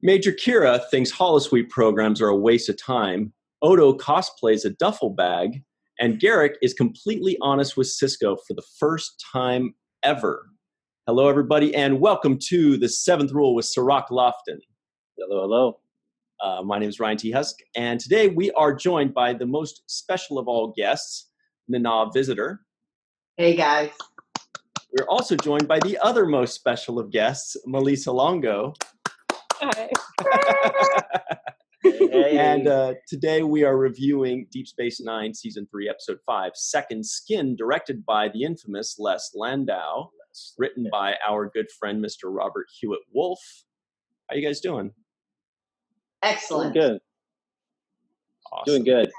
Major Kira thinks holosuite programs are a waste of time. Odo cosplays a duffel bag. And Garrick is completely honest with Sisko for the first time ever. Hello, everybody, and welcome to the Seventh Rule with Cirroc Lofton. Hello, hello. My name is Ryan T. Husk, and today we are joined by the most special of all guests, Nana Visitor. Hey, guys. We're also joined by the other most special of guests, Malissa Longo. Hi. Hey. And today we are reviewing Deep Space Nine, Season 3, Episode 5, Second Skin, directed by the infamous Les Landau, written by our good friend, Mr. Robert Hewitt Wolf. How you guys doing? Excellent. Doing good. Awesome. Doing good.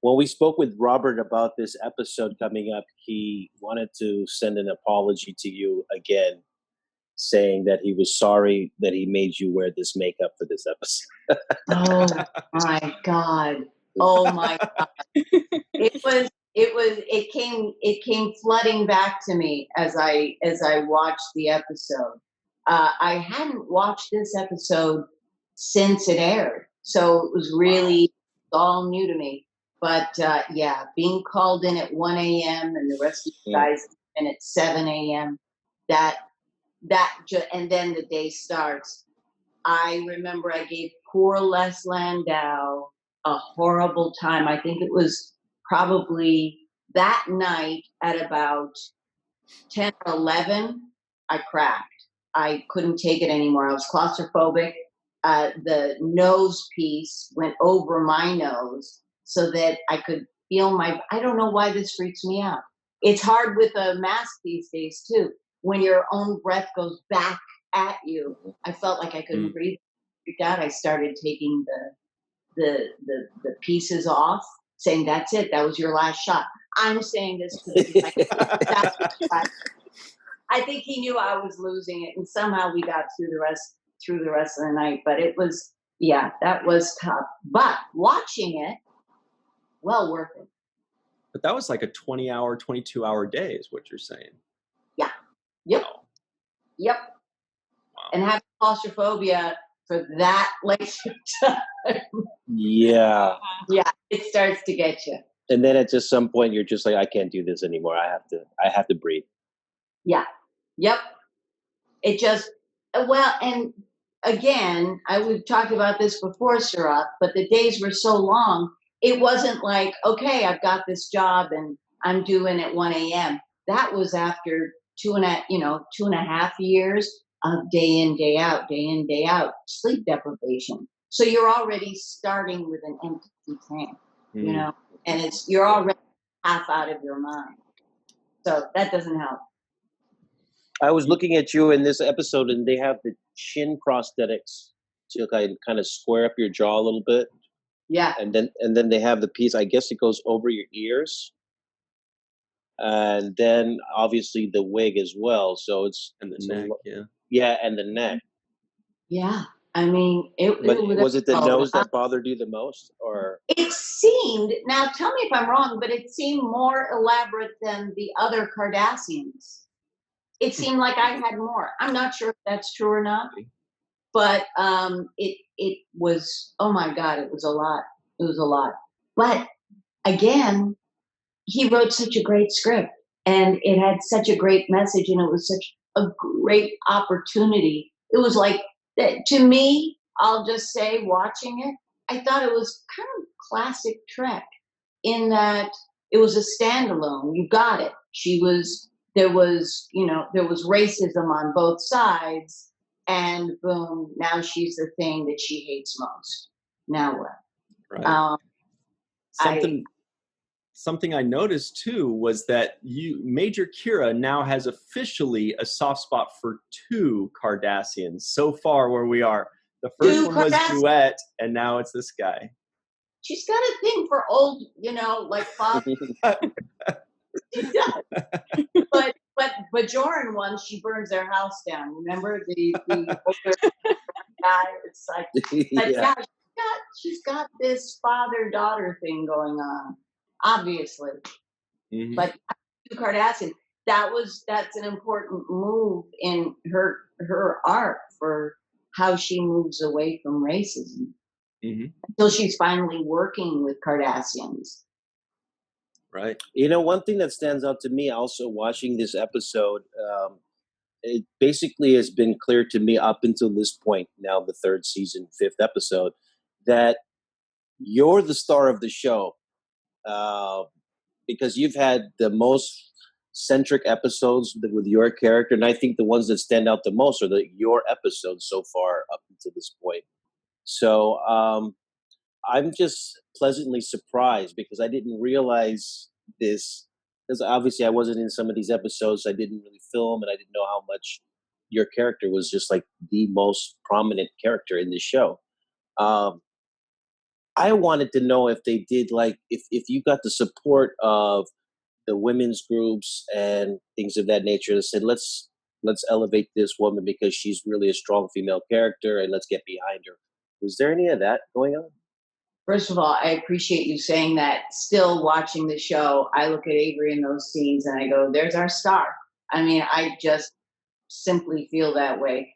When we spoke with Robert about this episode coming up, he wanted to send an apology to you again, saying that he was sorry that he made you wear this makeup for this episode. Oh my God. Oh my God. It came flooding back to me as I watched the episode. I hadn't watched this episode since it aired, so it was really all new to me. But yeah, being called in at 1 a.m. and the rest of the guys in at 7 a.m. And then the day starts. I remember I gave poor Les Landau a horrible time. I think it was probably that night at about 10 or 11, I cracked. I couldn't take it anymore. I was claustrophobic. The nose piece went over my nose so that I could feel I don't know why this freaks me out. It's hard with a mask these days too. When your own breath goes back at you, I felt like I couldn't breathe. God, I started taking the pieces off, saying, "That's it. That was your last shot." I'm saying this because I think he knew I was losing it, and somehow we got through the rest of the night. But it was, yeah, that was tough. But watching it, well worth it. But that was like a 20-hour, 22-hour day is what you're saying. Yeah. Yep. Wow. Yep. Wow. And having claustrophobia for that length of time. Yeah. Yeah, it starts to get you. And then at just some point, you're just like, I can't do this anymore. I have to breathe. Yeah. Yep. It just, well, and again, we've talked about this before, Cirroc, but the days were so long, it wasn't like, okay, I've got this job and I'm doing at 1 a.m. That was after 2.5 years of day in, day out, sleep deprivation. So you're already starting with an empty tank, and you're already half out of your mind. So that doesn't help. I was looking at you in this episode, and they have the chin prosthetics to kind of square up your jaw a little bit. Yeah. And then they have the piece, I guess it goes over your ears. And then obviously the wig as well. So it's And the neck, yeah. Yeah, and the neck. Yeah. I mean, was it the nose that bothered you the most, or? It seemed, now tell me if I'm wrong, but it seemed more elaborate than the other Cardassians. It seemed like I had more. I'm not sure if that's true or not, but it was, oh my God, it was a lot. It was a lot. But again, he wrote such a great script, and it had such a great message, and it was such a great opportunity. It was like, to me, I'll just say, watching it, I thought it was kind of classic Trek in that it was a standalone. You got it. There was racism on both sides, and boom, now she's the thing that she hates most. Now what? Right. Something I noticed too was that Major Kira now has officially a soft spot for 2 Cardassians so far where we are. The first one was Duet, and now it's this guy. She's got a thing for old, like father. She does. But Bajoran one, she burns their house down. Remember the older guy? It's like, yeah, she's got this father-daughter thing going on. Obviously, but 2 Cardassian. That's an important move in her her arc for how she moves away from racism until she's finally working with Cardassians. Right. You know, one thing that stands out to me also watching this episode, it basically has been clear to me up until this point, now the third season, 5th episode, that you're the star of the show, because you've had the most centric episodes with your character, and I think the ones that stand out the most are your episodes so far up until this point. So I'm just pleasantly surprised because I didn't realize this, because obviously I wasn't in some of these episodes. I didn't really film, and I didn't know how much your character was just like the most prominent character in the show. I wanted to know if they did, like, if you got the support of the women's groups and things of that nature that said, let's elevate this woman because she's really a strong female character and let's get behind her. Was there any of that going on? First of all, I appreciate you saying that. Still watching the show, I look at Avery in those scenes and I go, there's our star. I mean, I just simply feel that way.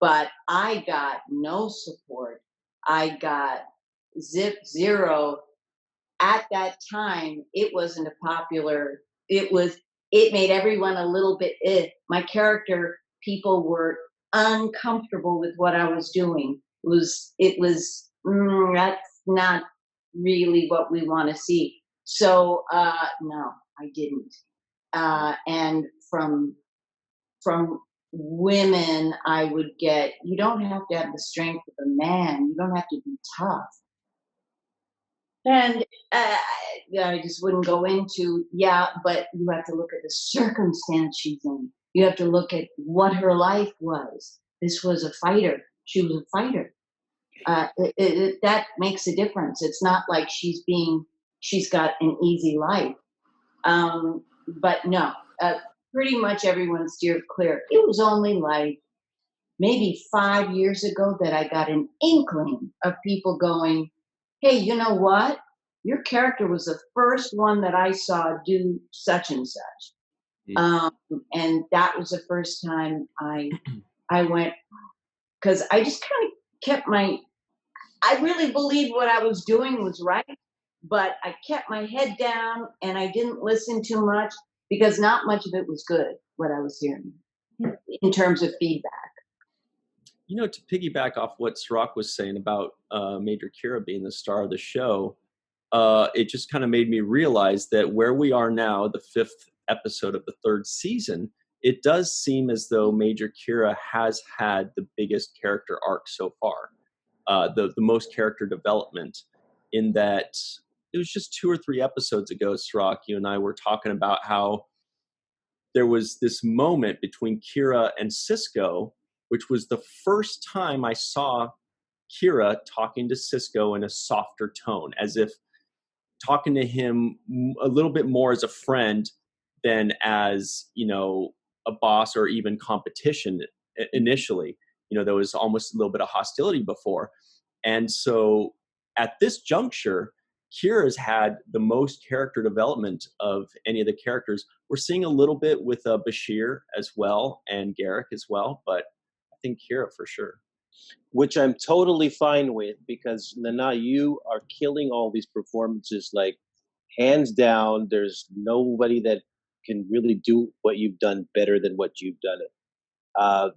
But I got no support. I got zero. At that time, it wasn't a popular, it made everyone a little bit, my character, people were uncomfortable with what I was doing. That's not really what we want to see. So, no, I didn't. And from women, I would get, you don't have to have the strength of a man. You don't have to be tough. And I just wouldn't go into, but you have to look at the circumstance she's in. You have to look at what her life was. This was a fighter. She was a fighter. That makes a difference. It's not like she's got an easy life. But no, pretty much everyone steered clear. It was only like maybe 5 years ago that I got an inkling of people going, hey, you know what? Your character was the first one that I saw do such and such. And that was the first time I went, because I just kind of kept I really believed what I was doing was right, but I kept my head down and I didn't listen too much because not much of it was good, what I was hearing in terms of feedback. You know, to piggyback off what Cirroc was saying about Major Kira being the star of the show, it just kind of made me realize that where we are now, the 5th episode of the 3rd season, it does seem as though Major Kira has had the biggest character arc so far, the most character development, in that it was just 2 or 3 episodes ago, Cirroc, you and I were talking about how there was this moment between Kira and Sisko, which was the first time I saw Kira talking to Sisko in a softer tone, as if talking to him a little bit more as a friend than as, a boss or even competition initially. There was almost a little bit of hostility before. And so at this juncture, Kira's had the most character development of any of the characters. We're seeing a little bit with Bashir as well and Garrick as well, but I think Kira for sure. Which I'm totally fine with, because Nana, you are killing all these performances, like, hands down. There's nobody that can really do what you've done better than what you've done it.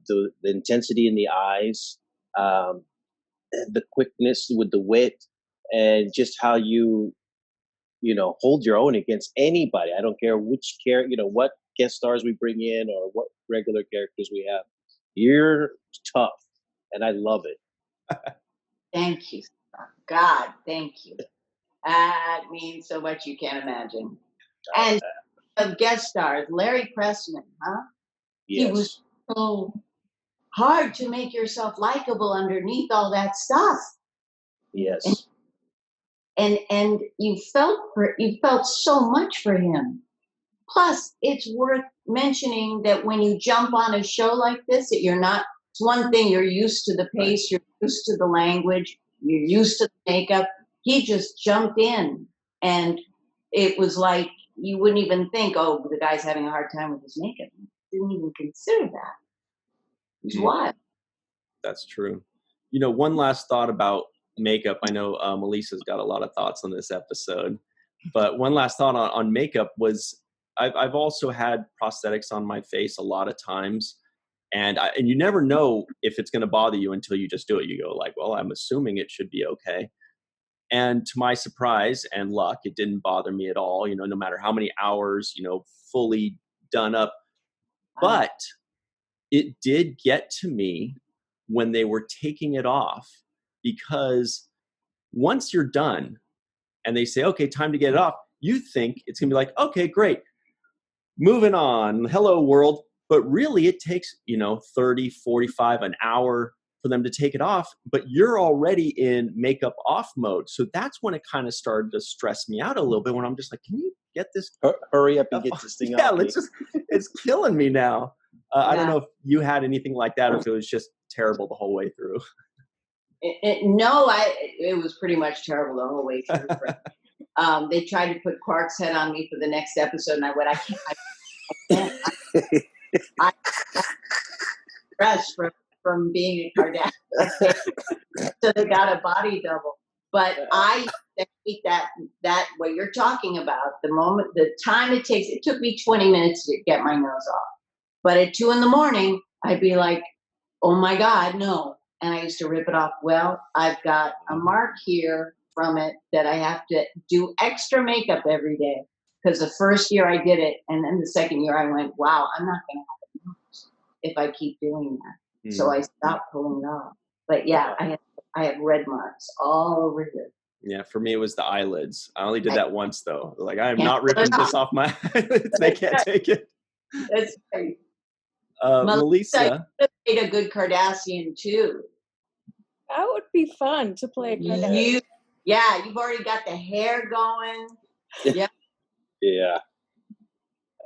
The intensity in the eyes, the quickness with the wit, and just how you hold your own against anybody. I don't care which what guest stars we bring in or what regular characters we have. You're tough, and I love it. Thank you. God, thank you. That means so much you can't imagine. And of guest stars, Larry Pressman, huh? Yes. He was so hard to make yourself likable underneath all that stuff. Yes. And you felt so much for him. Plus, it's worth mentioning that when you jump on a show like this, it's one thing, you're used to the pace, you're used to the language, you're used to the makeup. He just jumped in, and it was like you wouldn't even think, oh, the guy's having a hard time with his makeup. Didn't even consider that. It's wild. That's true. You know, one last thought about makeup. I know Melissa's got a lot of thoughts on this episode, but one last thought on makeup was I've also had prosthetics on my face a lot of times, and you never know if it's going to bother you until you just do it. You go like, well, I'm assuming it should be okay. And to my surprise and luck, it didn't bother me at all, you know, no matter how many hours, you know, fully done up. But it did get to me when they were taking it off, because once you're done and they say, okay, time to get it off, you think it's going to be like, okay, great, moving on, hello world. But really it takes, you know, 30, 45, an hour for them to take it off, but you're already in makeup off mode. So that's when it kind of started to stress me out a little bit, when I'm just like, can you get this? Hurry up and get this thing yeah, off. It's killing me now. I don't know if you had anything like that, or if it was just terrible the whole way through. No, it was pretty much terrible the whole way through. They tried to put Quark's head on me for the next episode, and I went, I can't. I stressed from being a Kardashian, so they got a body double. But I think that what you're talking about, the time it takes, it took me 20 minutes to get my nose off. But at 2 a.m, I'd be like, oh my God, no. And I used to rip it off. Well, I've got a mark here from it that I have to do extra makeup every day. Because the first year I did it, and then the second year I went, wow, I'm not going to have a nose if I keep doing that. So I stopped pulling it off. But yeah, I have red marks all over here. Yeah, for me, it was the eyelids. I only did that once, though. Like, I am not ripping this off my eyelids. They can't take it. That's great. Melissa. You made a good Kardashian, too. That would be fun to play a Kardashian. You've already got the hair going. Yeah. Yeah.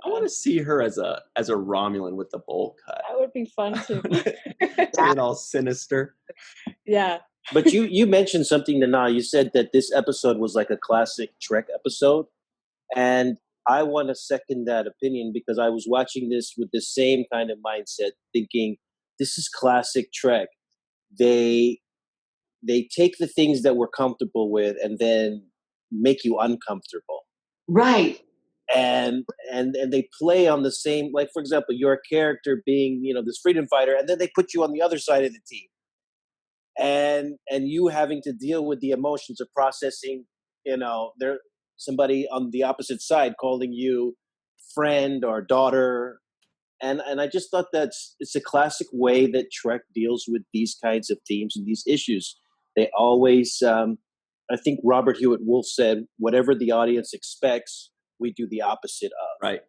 I want to see her as a Romulan with the bowl cut. That would be fun, too. Being all sinister. Yeah. But you mentioned something, Nana. You said that this episode was like a classic Trek episode. And I want to second that opinion, because I was watching this with the same kind of mindset, thinking, this is classic Trek. They take the things that we're comfortable with and then make you uncomfortable. Right. And they play on the same, like, for example, your character being, you know, this freedom fighter, and then they put you on the other side of the team. And you having to deal with the emotions of processing, you know, there somebody on the opposite side calling you friend or daughter. And I just thought it's a classic way that Trek deals with these kinds of themes and these issues. They always, I think Robert Hewitt Wolf said, whatever the audience expects, we do the opposite of. Right.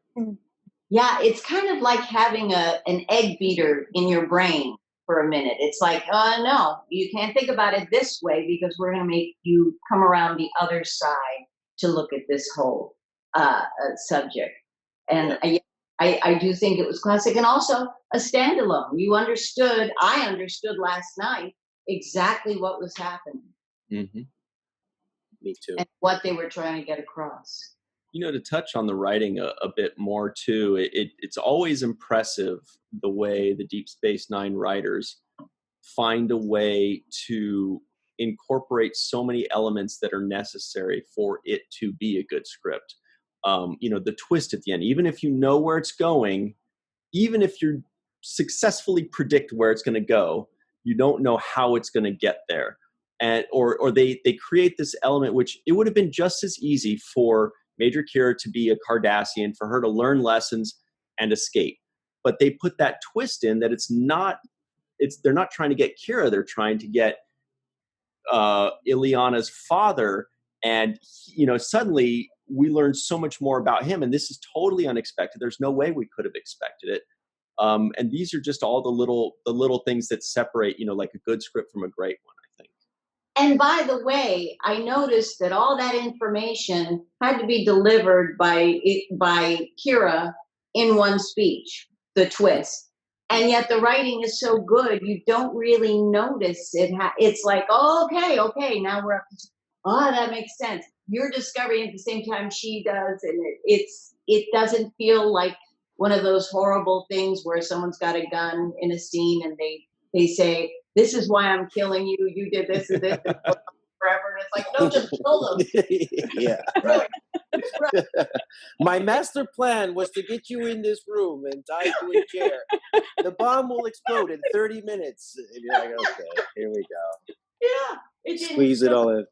Yeah, it's kind of like having an egg beater in your brain for a minute. It's like, no, you can't think about it this way, because we're going to make you come around the other side to look at this whole subject. And I do think it was classic, and also a standalone. I understood last night exactly what was happening. Mm-hmm. Me too. And what they were trying to get across. You know, to touch on the writing a bit more too, it's always impressive the way the Deep Space Nine writers find a way to incorporate so many elements that are necessary for it to be a good script. You know, the twist at the end, even if you know where it's going, even if you successfully predict where it's going to go, you don't know how it's going to get there. And or they create this element, which it would have been just as easy for Major Kira to be a Cardassian, for her to learn lessons and escape. But they put that twist in that they're not trying to get Kira, they're trying to get Iliana's father. And, you know, suddenly we learn so much more about him. And this is totally unexpected. There's no way we could have expected it. And these are just all the little things that separate, you know, like a good script from a great one, I think. And by the way, I noticed that all that information had to be delivered by Kira in one speech, the twist. And yet the writing is so good, you don't really notice it. It's like, oh, okay, now we're up to, that makes sense. You're discovering at the same time she does, and it doesn't feel like one of those horrible things where someone's got a gun in a scene and they say, "This is why I'm killing you. You did this and this and forever." And it's like, no, just kill them. Yeah, right. My master plan was to get you in this room and tie to a chair. The bomb will explode in 30 minutes. And you're like, okay, here we go. Yeah, it didn't Squeeze it all in.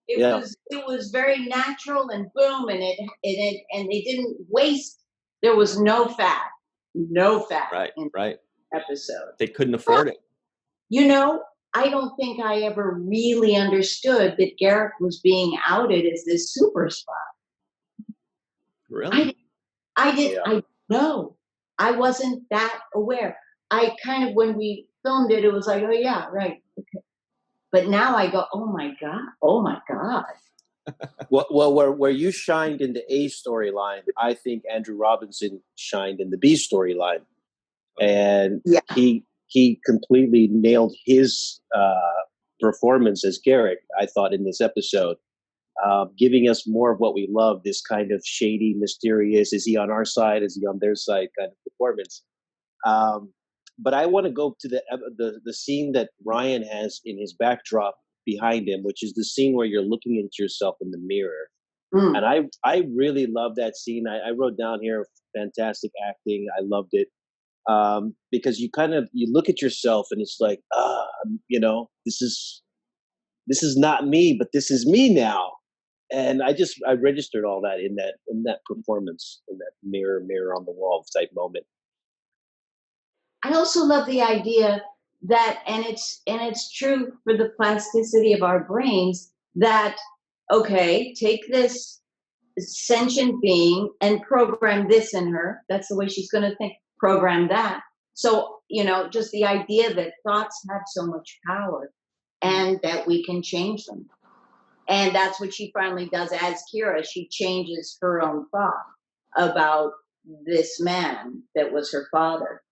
It was very natural and boom, and they didn't waste. There was no fat in the episode. They couldn't afford it. You know, I don't think I ever really understood that Garrick was being outed as this super spy. Really? I know. I wasn't that aware. I kind of, when we filmed it, it was like, oh yeah, right. Okay. But now I go, oh my God. Well, where you shined in the A storyline, I think Andrew Robinson shined in the B storyline. And he completely nailed his performance as Garrick, I thought, in this episode, giving us more of what we love, this kind of shady, mysterious, is he on our side, is he on their side kind of performance. But I want to go to the scene that Ryan has in his backdrop behind him, which is the scene where you're looking into yourself in the mirror. And I really love that scene. I wrote down here, fantastic acting. I loved it. Because you look at yourself and it's like, this is not me, but this is me now. And I registered all that in that performance, in that mirror on the wall type moment. I also love the idea that, and it's true for the plasticity of our brains, that, okay, take this sentient being and program this in her. That's the way she's going to think. Program that. So, just the idea that thoughts have so much power and that we can change them. And that's what she finally does as Kira. She changes her own thought about this man that was her father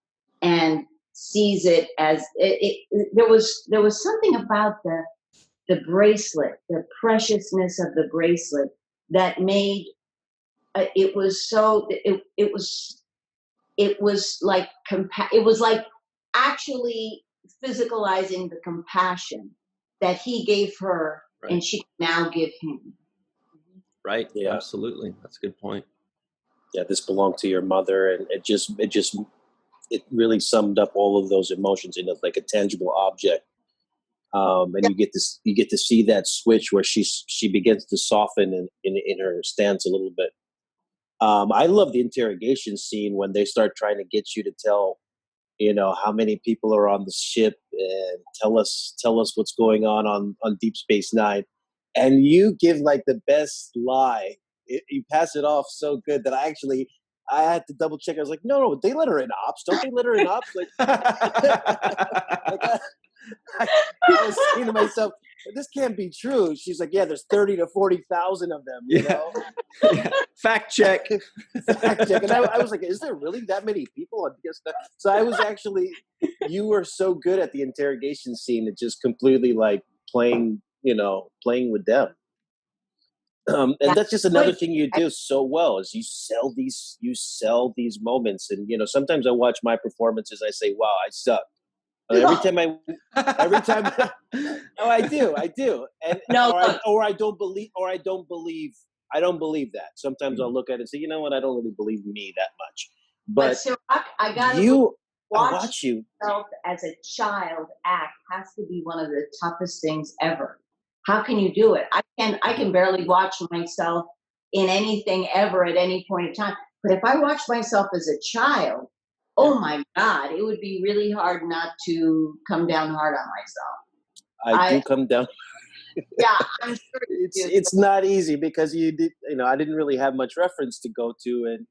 and sees it as there was something about the bracelet, the preciousness of the bracelet that made it was like actually physicalizing the compassion that he gave her, right, and she can now give him. Right. Yeah. Absolutely. That's a good point. Yeah, this belonged to your mother, and it really summed up all of those emotions in like a tangible object. And you get to see that switch where she begins to soften in her stance a little bit. I love the interrogation scene when they start trying to get you to tell, how many people are on the ship and tell us what's going on Deep Space Nine. And you give like the best lie. You pass it off so good that I had to double check. I was like, no, they let her in ops. Don't they let her in ops? Like, I was saying to myself, this can't be true. She's like, yeah, there's 30 to 40,000 of them. Yeah. Fact check. Fact check. And I was like, is there really that many people on DS9? So I was actually, you were so good at the interrogation scene that just completely like playing with them. And that's just another thing you do so well is you sell these moments. And, sometimes I watch my performances. I say, wow, I suck. Every time, oh, I do. And, or I don't believe that. Sometimes I'll look at it and say, you know what? I don't really believe me that much. But Cirroc, I gotta watch you as a child act has to be one of the toughest things ever. How can you do it? I can barely watch myself in anything ever at any point in time. But if I watch myself as a child, oh my God, it would be really hard not to come down hard on myself. I do come down. Yeah, I'm sure it's not easy because I didn't really have much reference to go to, and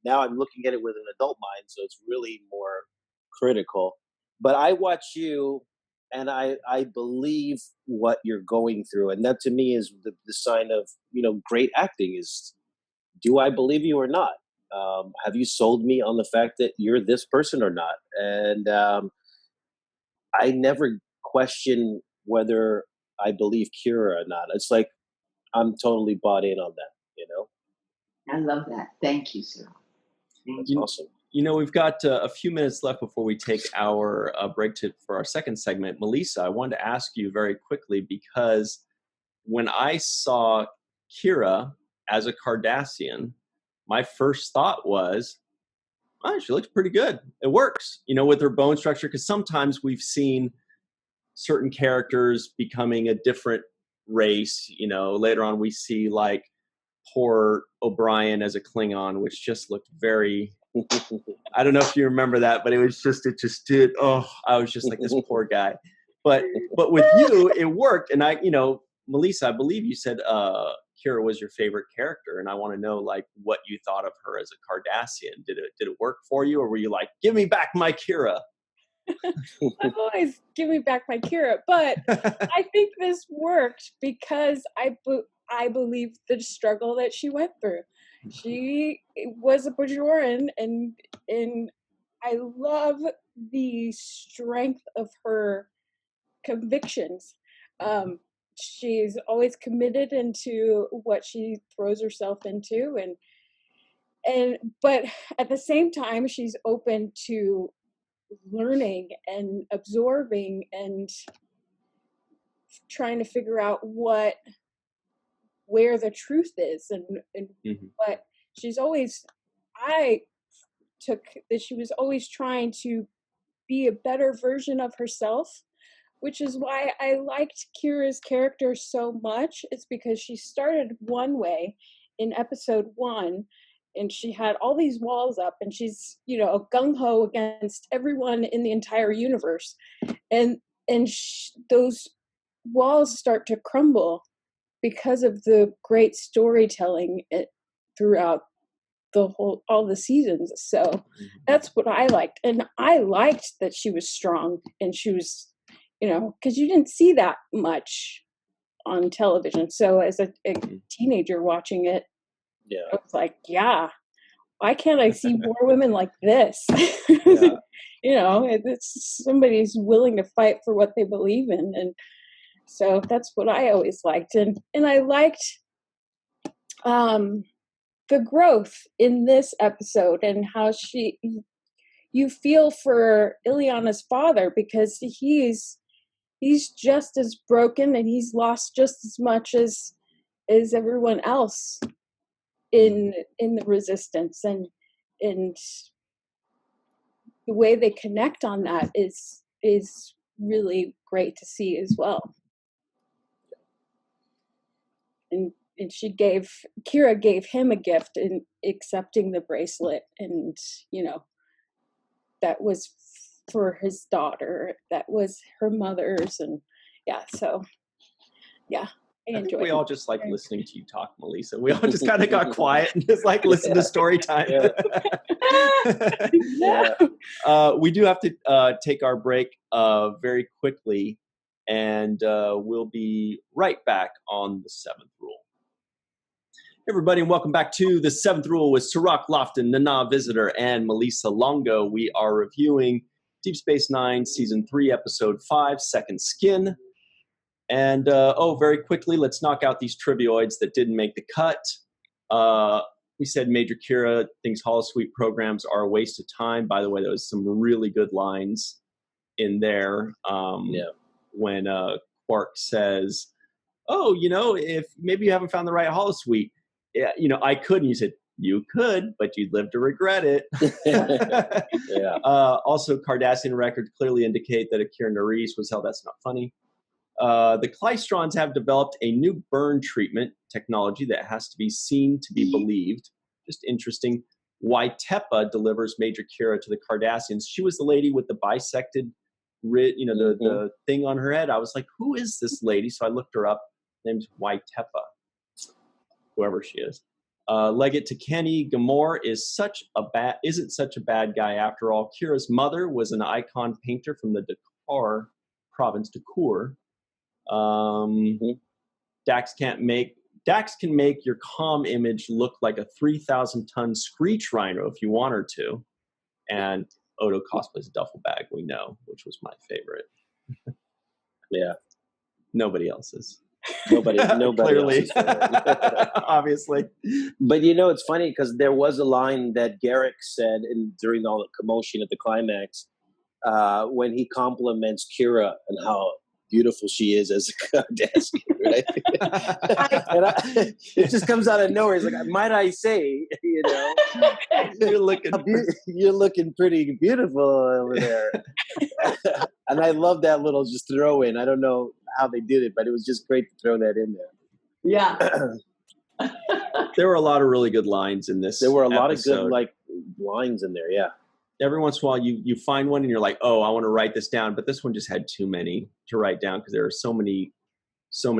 now I'm looking at it with an adult mind, so it's really more critical. But I watch you, and I believe what you're going through, and that to me is the sign of great acting. Is, do I believe you or not? Have you sold me on the fact that you're this person or not? And I never question whether I believe Kira or not. It's like I'm totally bought in on that. I love that. Thank you, sir. That's awesome. You know, we've got a few minutes left before we take our break for our second segment. Melissa, I wanted to ask you very quickly, because when I saw Kira as a Cardassian, my first thought was, oh, she looks pretty good. It works, you know, with her bone structure, because sometimes we've seen certain characters becoming a different race. You know, later on we see like poor O'Brien as a Klingon, which just looked very... I don't know if you remember that, but it just did. Oh, I was just like, this poor guy. But with you, it worked. And I, you know, Melissa, I believe you said Kira was your favorite character, and I want to know like what you thought of her as a Cardassian. Did it work for you, or were you like, give me back my Kira? I've always give me back my Kira, but I think this worked because I believe the struggle that she went through. She was a Bajoran, and I love the strength of her convictions. She's always committed into what she throws herself into, but at the same time, she's open to learning and absorbing and trying to figure out where the truth is, and what she's always... I took that she was always trying to be a better version of herself, which is why I liked Kira's character so much. It's because she started one way in episode 1, and she had all these walls up, and she's, you know, gung-ho against everyone in the entire universe, and those walls start to crumble because of the great storytelling throughout all the seasons. So that's what I liked. And I liked that she was strong, and she was, you know, because you didn't see that much on television. So as a teenager watching it, I was like, yeah, why can't I see more women like this? Yeah. You know, it's somebody's willing to fight for what they believe in. And so that's what I always liked. And I liked the growth in this episode, and how you feel for Iliana's father, because he's just as broken, and he's lost just as much as everyone else in the resistance, and the way they connect on that is really great to see as well. And Kira gave him a gift in accepting the bracelet, and, you know, that was for his daughter, that was her mother's, and so I think we all just like listening to you talk, Melissa. We all just kind of got quiet and just like listen to story time. We do have to take our break very quickly, and we'll be right back on the 7th Rule. Hey everybody, and welcome back to the 7th Rule with Cirroc, Lofton, Nana Visitor, and Malissa Longo. We are reviewing Deep Space Nine, Season 3, Episode 5, Second Skin. And, very quickly, let's knock out these trivioids that didn't make the cut. We said Major Kira thinks holosuite programs are a waste of time. By the way, there was some really good lines in there. When Quark says, oh, you know, if maybe you haven't found the right holosuite, yeah, you know, I could. And you said, you could, but you'd live to regret it. Also, Cardassian records clearly indicate that Akira Nerys was held. That's not funny. The Klystrons have developed a new burn treatment technology that has to be seen to be believed. Just interesting. Why Tepa delivers Major Kira to the Cardassians. She was the lady with the bisected, the thing on her head. I was like, who is this lady? So I looked her up. Her name's Why Tepa, whoever she is. Legate to Kenny, Gamor isn't such a bad guy after all. Kira's mother was an icon painter from the Dakar province, Dakur. Dax can make your comm image look like a 3,000-ton screech rhino if you want her to. And Odo cosplays a duffel bag, which was my favorite. Nobody else's. Nobody Clearly. else is funny. Obviously. But it's funny because there was a line that Garrick said during all the commotion at the climax when he compliments Kira and how beautiful she is as a Kardashian, right? It just comes out of nowhere. It's like, might I say, you're looking pretty beautiful over there. And I love that little just throw in. I don't know how they did it, but it was just great to throw that in there. Yeah. There were a lot of really good lines in this. There were a lot episode. of good lines in there. Yeah. Every once in a while you find one and you're like, oh, I want to write this down. But this one just had too many to write down because there are so many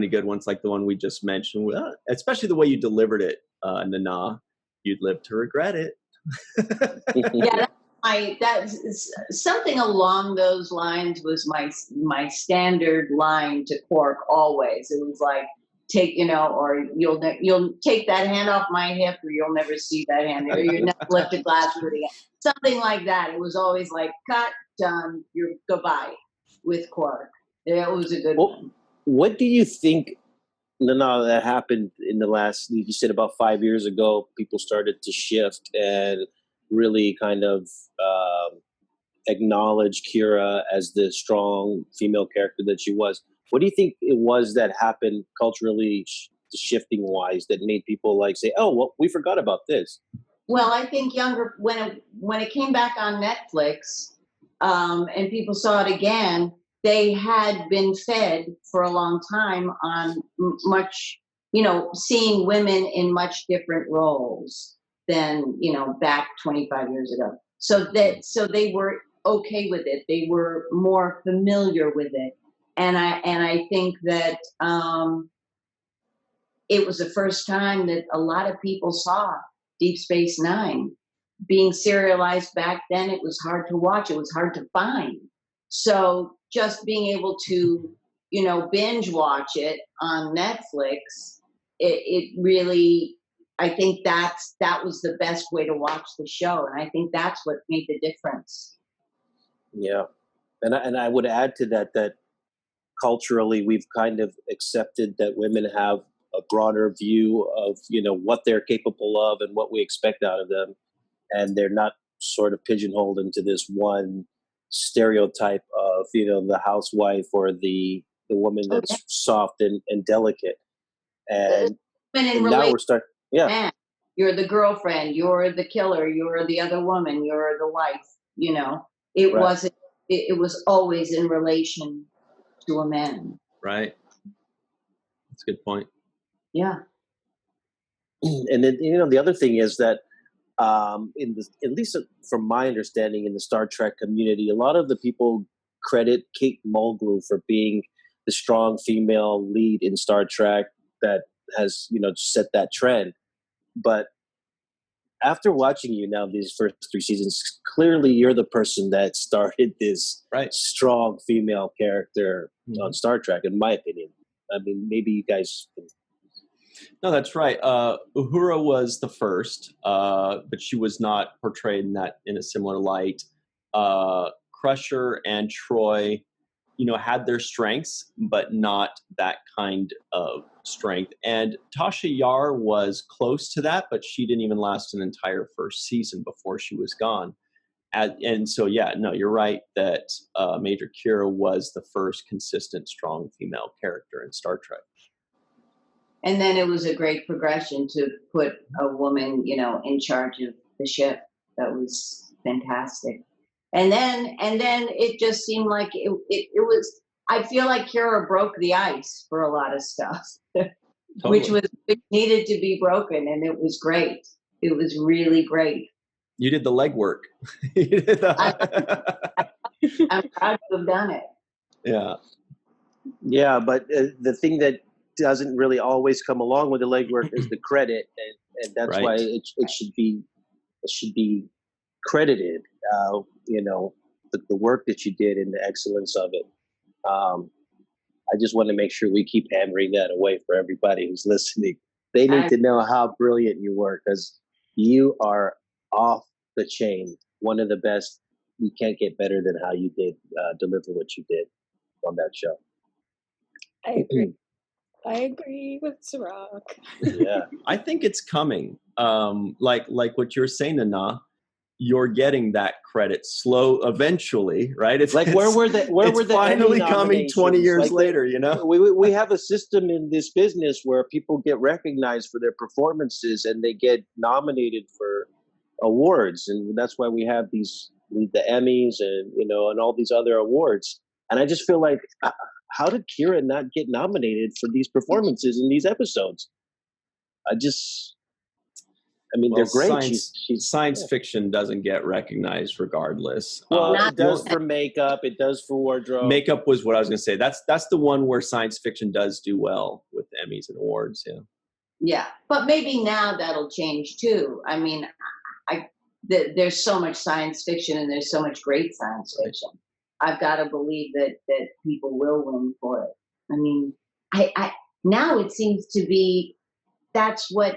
good ones, like the one we just mentioned, especially the way you delivered it, Nana. You'd live to regret it. Yeah, that's something along those lines was my standard line to Quark always. It was like, take, or you'll take that hand off my hip, or you'll never see that hand, or you'll never lift a glass with it. Something like that. It was always like, cut, done, you're goodbye with Quark. It was a good one. What do you think, Lana, that happened in the last, you said about 5 years ago, people started to shift and really kind of acknowledge Kira as the strong female character that she was. What do you think it was that happened culturally, shifting wise, that made people say, oh, well, we forgot about this? Well, I think when it came back on Netflix, and people saw it again, they had been fed for a long time on much, seeing women in much different roles than, back 25 years ago. So they were okay with it. They were more familiar with it. And I think that it was the first time that a lot of people saw Deep Space Nine. Being serialized back then, it was hard to watch. It was hard to find. So just being able to, binge watch it on Netflix, it really, I think that was the best way to watch the show. And I think that's what made the difference. Yeah. And I would add to that culturally, we've kind of accepted that women have a broader view of, what they're capable of and what we expect out of them. And they're not sort of pigeonholed into this one stereotype of, the housewife or the woman that's soft and delicate. And now we're starting, Man, you're the girlfriend, you're the killer, you're the other woman, you're the wife, It wasn't, it was always in relation to a man. Right. That's a good point. Yeah. And then, the other thing is that, at least from my understanding in the Star Trek community, a lot of the people credit Kate Mulgrew for being the strong female lead in Star Trek that has, set that trend. But after watching you now these first 3 seasons, clearly you're the person that started this strong female character on Star Trek, in my opinion. I mean, maybe you guys can... No, that's right. Uhura was the first, but she was not portrayed in a similar light. Crusher and Troy, had their strengths, but not that kind of strength. And Tasha Yar was close to that, but she didn't even last an entire first season before she was gone. And so, you're right that Major Kira was the first consistent, strong female character in Star Trek. And then it was a great progression to put a woman, in charge of the ship. That was fantastic. And then it just seemed like it was, I feel like Kira broke the ice for a lot of stuff, which needed to be broken. And it was great. It was really great. You did the legwork. I'm proud to have done it. Yeah. Yeah, but the thing that doesn't really always come along with the legwork is the credit, and that's why it should be credited. The work that you did and the excellence of it. I just want to make sure we keep hammering that away for everybody who's listening. They need to know how brilliant you were, because you are off the chain. One of the best. You can't get better than how you did deliver what you did on that show. I agree. I agree with Cirroc. Yeah. I think it's coming. Like what you're saying, Nana, you're getting that credit eventually, right? It's like where were the finally Emmy coming 20 years like later, you know? We have a system in this business where people get recognized for their performances and they get nominated for awards, and that's why we have the Emmys and and all these other awards. And I just feel like, how did Kira not get nominated for these performances in these episodes? They're great. Science fiction doesn't get recognized regardless. Well, it does for makeup. It does for wardrobe. Makeup was what I was going to say. That's the one where science fiction does do well with Emmys and awards. Yeah. Yeah, but maybe now that'll change too. I mean, there's so much science fiction and there's so much great science fiction. I've got to believe that people will win for it. I mean, I now it seems to be that's what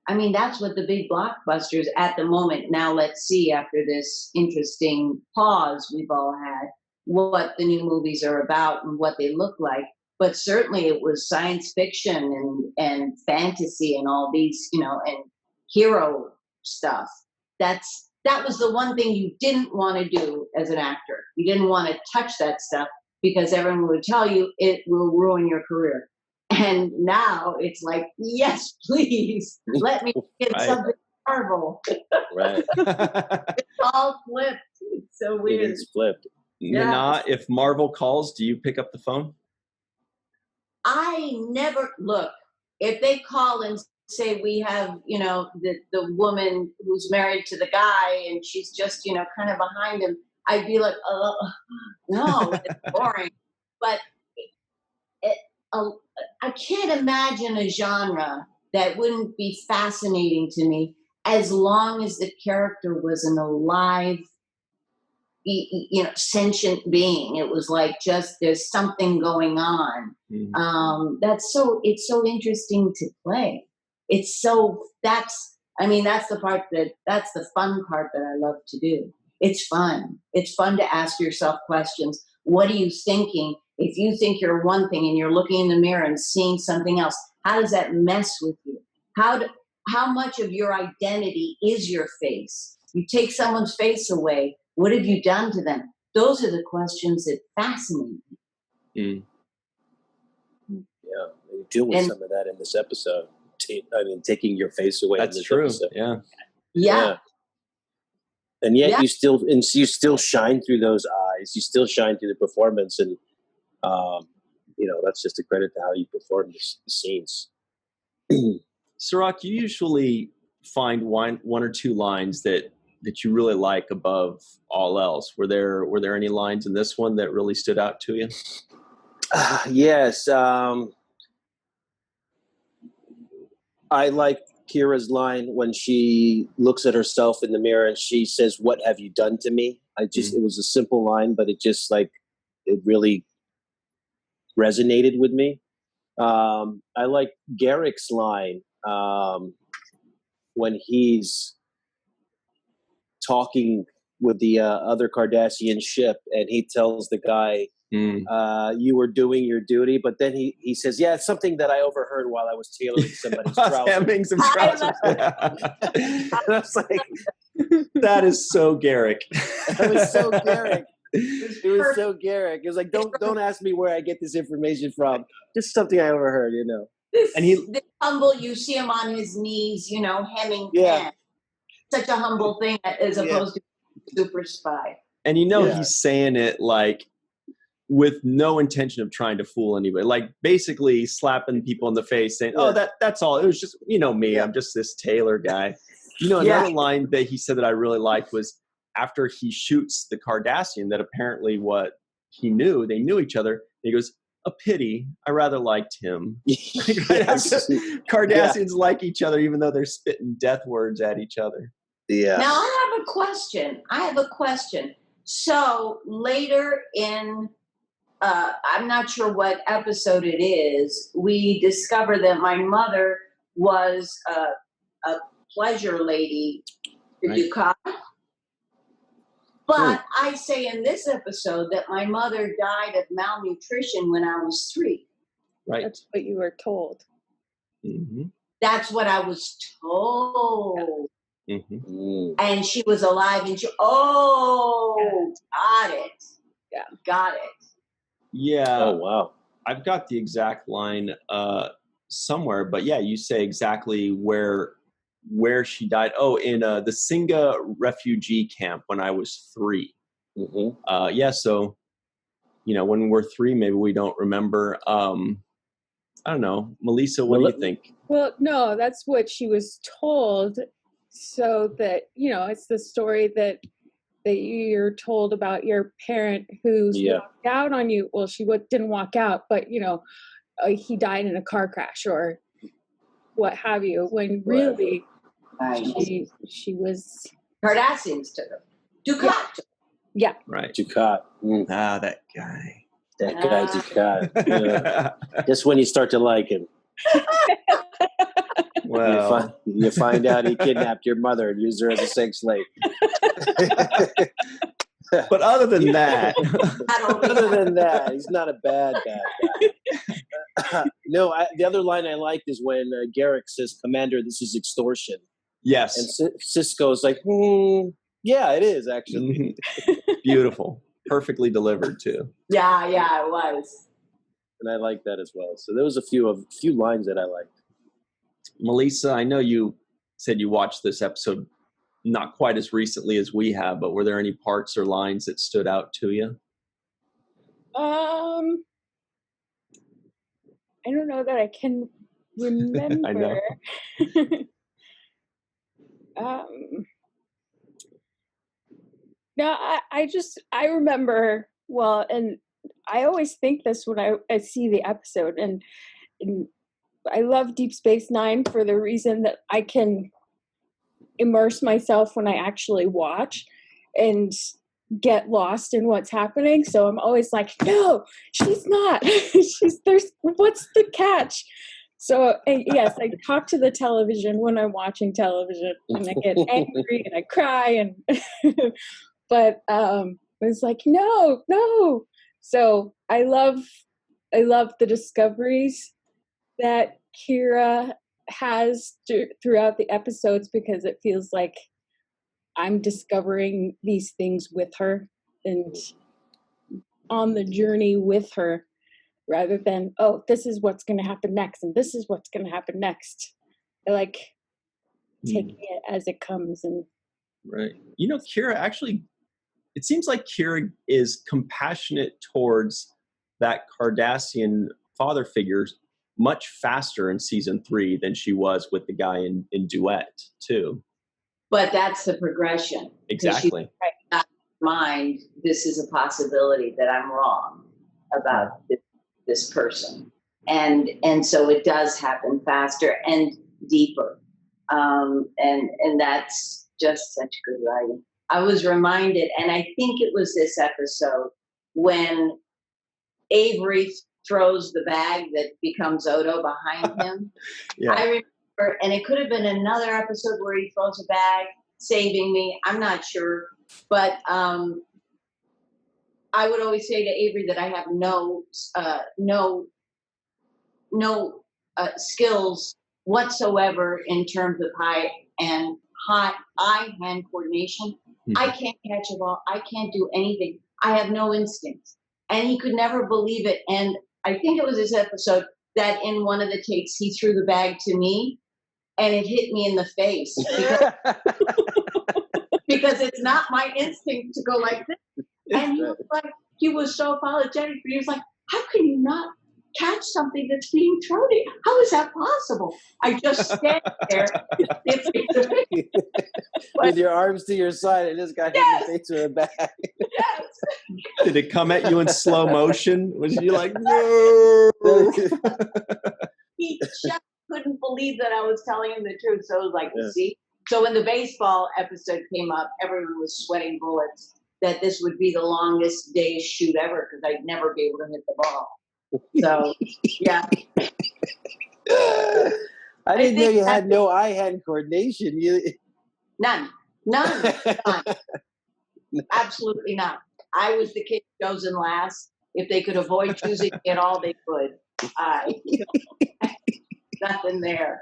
the big blockbusters at the moment. Now let's see, after this interesting pause we've all had, what the new movies are about and what they look like. But certainly it was science fiction and fantasy and all these, and hero stuff. That was the one thing you didn't want to do as an actor. You didn't want to touch that stuff because everyone would tell you it will ruin your career. And now it's like, yes, please, let me get something Marvel. Right. It's all flipped. It's so weird. It's flipped. Nana, if Marvel calls, do you pick up the phone? I never look. If they call and say we have, the woman who's married to the guy and she's just, kind of behind him, I'd be like, no, it's boring. But I can't imagine a genre that wouldn't be fascinating to me as long as the character was an alive, sentient being. It was like just there's something going on. Mm-hmm. It's so interesting to play. That's the fun part that I love to do. It's fun. It's fun to ask yourself questions. What are you thinking? If you think you're one thing and you're looking in the mirror and seeing something else, how does that mess with you? How much of your identity is your face? You take someone's face away, what have you done to them? Those are the questions that fascinate me. Mm. Yeah, we deal with some of that in this episode. Taking your face away. That's true. Episode. Yeah. And yet you still shine through those eyes. You still shine through the performance, and that's just a credit to how you perform the scenes. Cirroc, you usually find one or two lines that you really like above all else. Were there any lines in this one that really stood out to you? Yes. I like Kira's line when she looks at herself in the mirror and she says, "What have you done to me?" It was a simple line, but it just it really resonated with me. I like Garrick's line when he's talking with the other Cardassian ship, and he tells the guy, "You were doing your duty," but then he says, "Yeah, it's something that I overheard while I was tailoring somebody's trousers." Hemming some trousers. And I was like, that is so Garrick. That was so Garrick. It was so Garrick. It was like, don't ask me where I get this information from. Just something I overheard, And the humble, you see him on his knees, hemming pen. Such a humble thing as opposed to super spy. And he's saying it with no intention of trying to fool anybody. Basically slapping people in the face saying, "Oh, that's all. It was just, me. Yeah. I'm just this tailor guy." Another line that he said that I really liked was after he shoots the Cardassian, that apparently they knew each other. He goes, "A pity. I rather liked him." Cardassians like each other, even though they're spitting death words at each other. Yeah. Now I have a question. So later in, I'm not sure what episode it is, we discover that my mother was a pleasure lady to Ducat. But I say in this episode that my mother died of malnutrition when I was 3. Right. That's what you were told. Mm-hmm. That's what I was told. Mm-hmm. And she was alive, and got it. Yeah. Got it. Yeah. Oh, wow. I've got the exact line somewhere, but yeah, you say exactly where she died. Oh, in the Singa refugee camp when I was 3. Mm-hmm. Yeah, so, when we're 3, maybe we don't remember. I don't know. Melissa, what do you think? Well, no, that's what she was told. So that, it's the story that you're told about your parent who's walked out on you. Well, she didn't walk out, but, he died in a car crash or what have you, when really she was... Cardassians took her. Ducat. Yeah. Right. Ducat. Mm. Ah, that guy. That guy Ducat. Yeah. That's when you start to like him. Well, you find out he kidnapped your mother and used her as a sex slave. But other than that, he's not a bad guy. No, the other line I liked is when Garrick says, "Commander, this is extortion." Yes. And Sisko's like, yeah, it is actually. Beautiful. Perfectly delivered too. Yeah, it was. And I like that as well. So there was a few lines that I liked. Melissa, I know you said you watched this episode not quite as recently as we have, but were there any parts or lines that stood out to you? I don't know that I can remember. I know. No, I remember, well, and I always think this when I see the episode, and I love Deep Space Nine for the reason that I can immerse myself when I actually watch and get lost in what's happening. So I'm always like, no, she's not. What's the catch? So yes, I talk to the television when I'm watching television, and I get angry and I cry, and but it's like no. So I love the discoveries that Kira has throughout the episodes, because it feels like I'm discovering these things with her and on the journey with her, rather than, oh, this is what's going to happen next and this is what's going to happen next. I like taking it as it comes. And right. Kira actually, it seems like Kira is compassionate towards that Cardassian father figure much faster in season 3 than she was with the guy in Duet too. But that's the progression. Exactly. She mind, this is a possibility that I'm wrong about this person. And so it does happen faster and deeper. And that's just such good writing. I was reminded, and I think it was this episode, when Avery throws the bag that becomes Odo behind him. Yeah. I remember, and it could have been another episode where he throws a bag, saving me. I'm not sure. But I would always say to Avery that I have no skills whatsoever in terms of eye-hand coordination. Mm-hmm. I can't catch a ball. I can't do anything. I have no instincts. And he could never believe it. And I think it was this episode that in one of the takes, he threw the bag to me and it hit me in the face. Because it's not my instinct to go like this. And he was so apologetic, but he was like, how can you not catch something that's being thrown at you? How is that possible? I just stand there with your arms to your side and this guy hit your face with a bag. Yes. Did it come at you in slow motion? Was you like, no? He just couldn't believe that I was telling him the truth. So it was like, see? So when the baseball episode came up, everyone was sweating bullets that this would be the longest day's shoot ever because I'd never be able to hit the ball. So, yeah. I didn't know you had no eye-hand coordination. None. Absolutely not. I was the kid chosen last. If they could avoid choosing me at all, they could. Nothing there.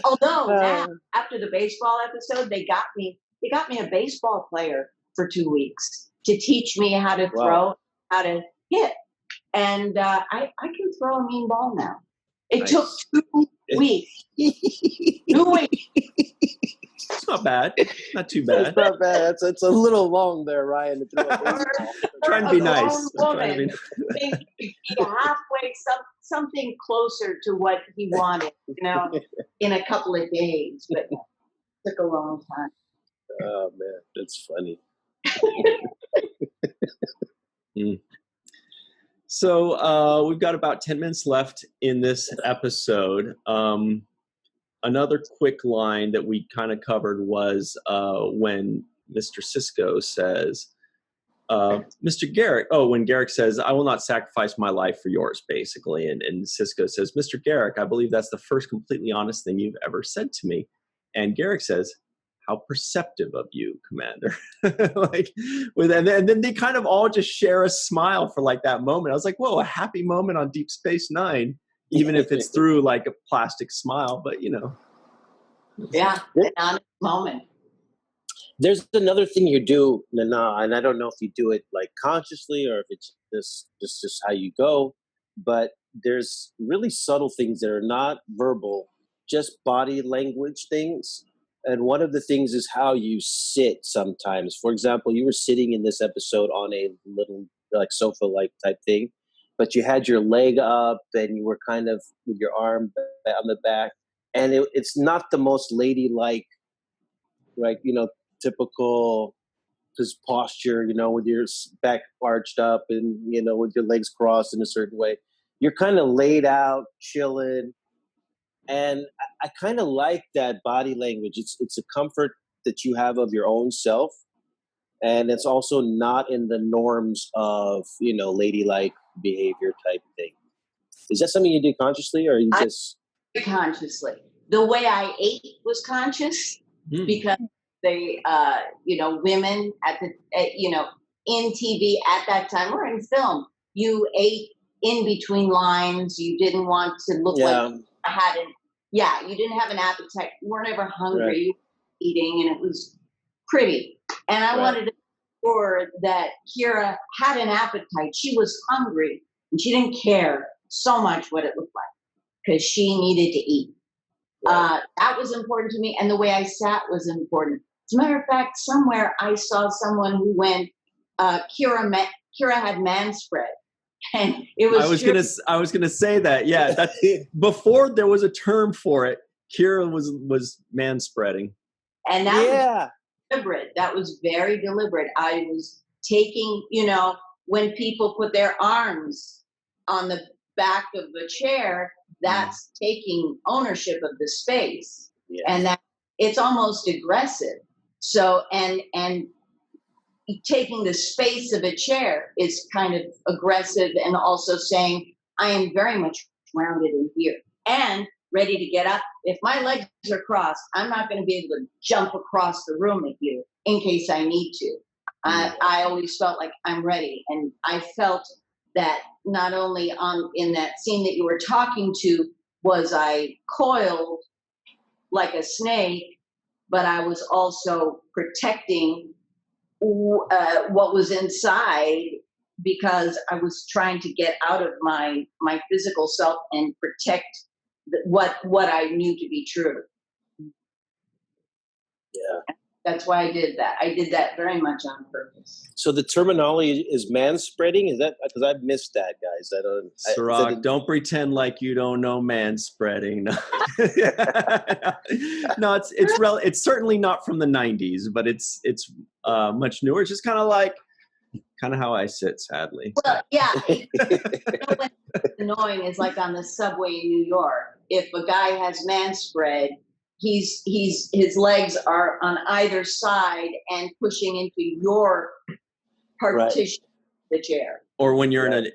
Although now, after the baseball episode, they got me a baseball player for 2 weeks to teach me how to throw, how to hit. And I can throw a mean ball now. It took 2 weeks. 2 weeks. It's not bad. Not too bad. It's not bad. It's a little long there, Ryan. To throw a baseball. Trying to be nice. Woman, be halfway, something closer to what he wanted, in a couple of days, but it took a long time. Oh man, that's funny. So we've got about 10 minutes left in this episode. Another quick line that we kind of covered was when Mr. Sisko says, Mr. Garrick, when Garrick says, I will not sacrifice my life for yours, basically. And Sisko says, Mr. Garrick, I believe that's the first completely honest thing you've ever said to me. And Garrick says, how perceptive of you, Commander. And then they kind of all just share a smile for like that moment. I was like, whoa, a happy moment on Deep Space Nine, even if it's through like a plastic smile, but Yeah, an honest moment. There's another thing you do, Nana, and I don't know if you do it like consciously or if it's just how you go, but there's really subtle things that are not verbal, just body language things. And one of the things is how you sit sometimes. For example, you were sitting in this episode on a little like sofa-like type thing, but you had your leg up and you were kind of with your arm on the back. And it's not the most ladylike, like, typical posture, with your back arched up and, with your legs crossed in a certain way. You're kind of laid out, chilling. And I kind of like that body language. It's a comfort that you have of your own self. And it's also not in the norms of, ladylike behavior type thing. Is that something you did consciously or you just... Consciously. The way I ate was conscious because they, women at the, in TV at that time or in film, you ate in between lines. You didn't want to look like I had you didn't have an appetite. You weren't ever hungry. Right. You were eating and it was pretty. And I wanted to make sure that Kira had an appetite. She was hungry and she didn't care so much what it looked like because she needed to eat. That was important to me, and the way I sat was important. As a matter of fact, somewhere I saw someone who went, Kira had man spread, and it was. I was gonna say that. Yeah, that's before there was a term for it. Kira was man spreading, and that was deliberate. That was very deliberate. I was taking, when people put their arms on the back of the chair. That's taking ownership of the space, and that it's almost aggressive. So, and taking the space of a chair is kind of aggressive, and also saying, I am very much grounded in here and ready to get up. If my legs are crossed, I'm not going to be able to jump across the room with you in case I need to. I always felt like I'm ready, and I felt that not only in that scene that you were talking to was I coiled like a snake, but I was also protecting what was inside because I was trying to get out of my physical self and protect what I knew to be true. Yeah. That's why I did that. I did that very much on purpose. So the terminology is man spreading? Is that because I've missed that, guys? Cirroc, don't pretend like you don't know man spreading. No, no, it's certainly not from the 90s, but it's much newer. It's just kind of how I sit, sadly. Well, yeah. What's annoying is like on the subway in New York. If a guy has man spread, his legs are on either side and pushing into your partition of the chair. Or when you're in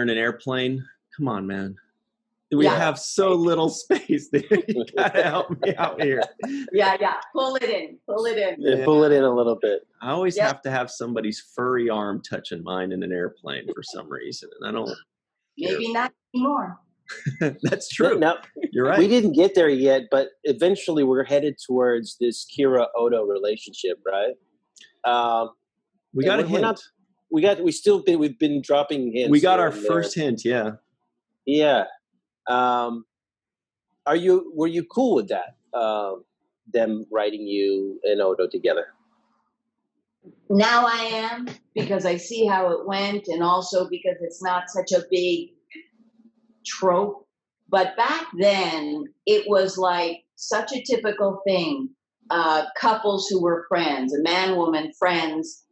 an airplane, come on, man. We have so little space there. You gotta help me out here. Yeah. Pull it in. Yeah, pull it in a little bit. I always have to have somebody's furry arm touching mine in an airplane for some reason, and I don't. Maybe not anymore. That's true. Now, you're right. We didn't get there yet, but eventually we're headed towards this Kira Odo relationship, right? We got a hint. We've been dropping hints. We got our first hint, yeah. Yeah. Were you cool with that? Them writing you and Odo together? Now I am, because I see how it went, and also because it's not such a big trope. But back then, it was like such a typical thing. Couples who were friends, a man, woman, friends,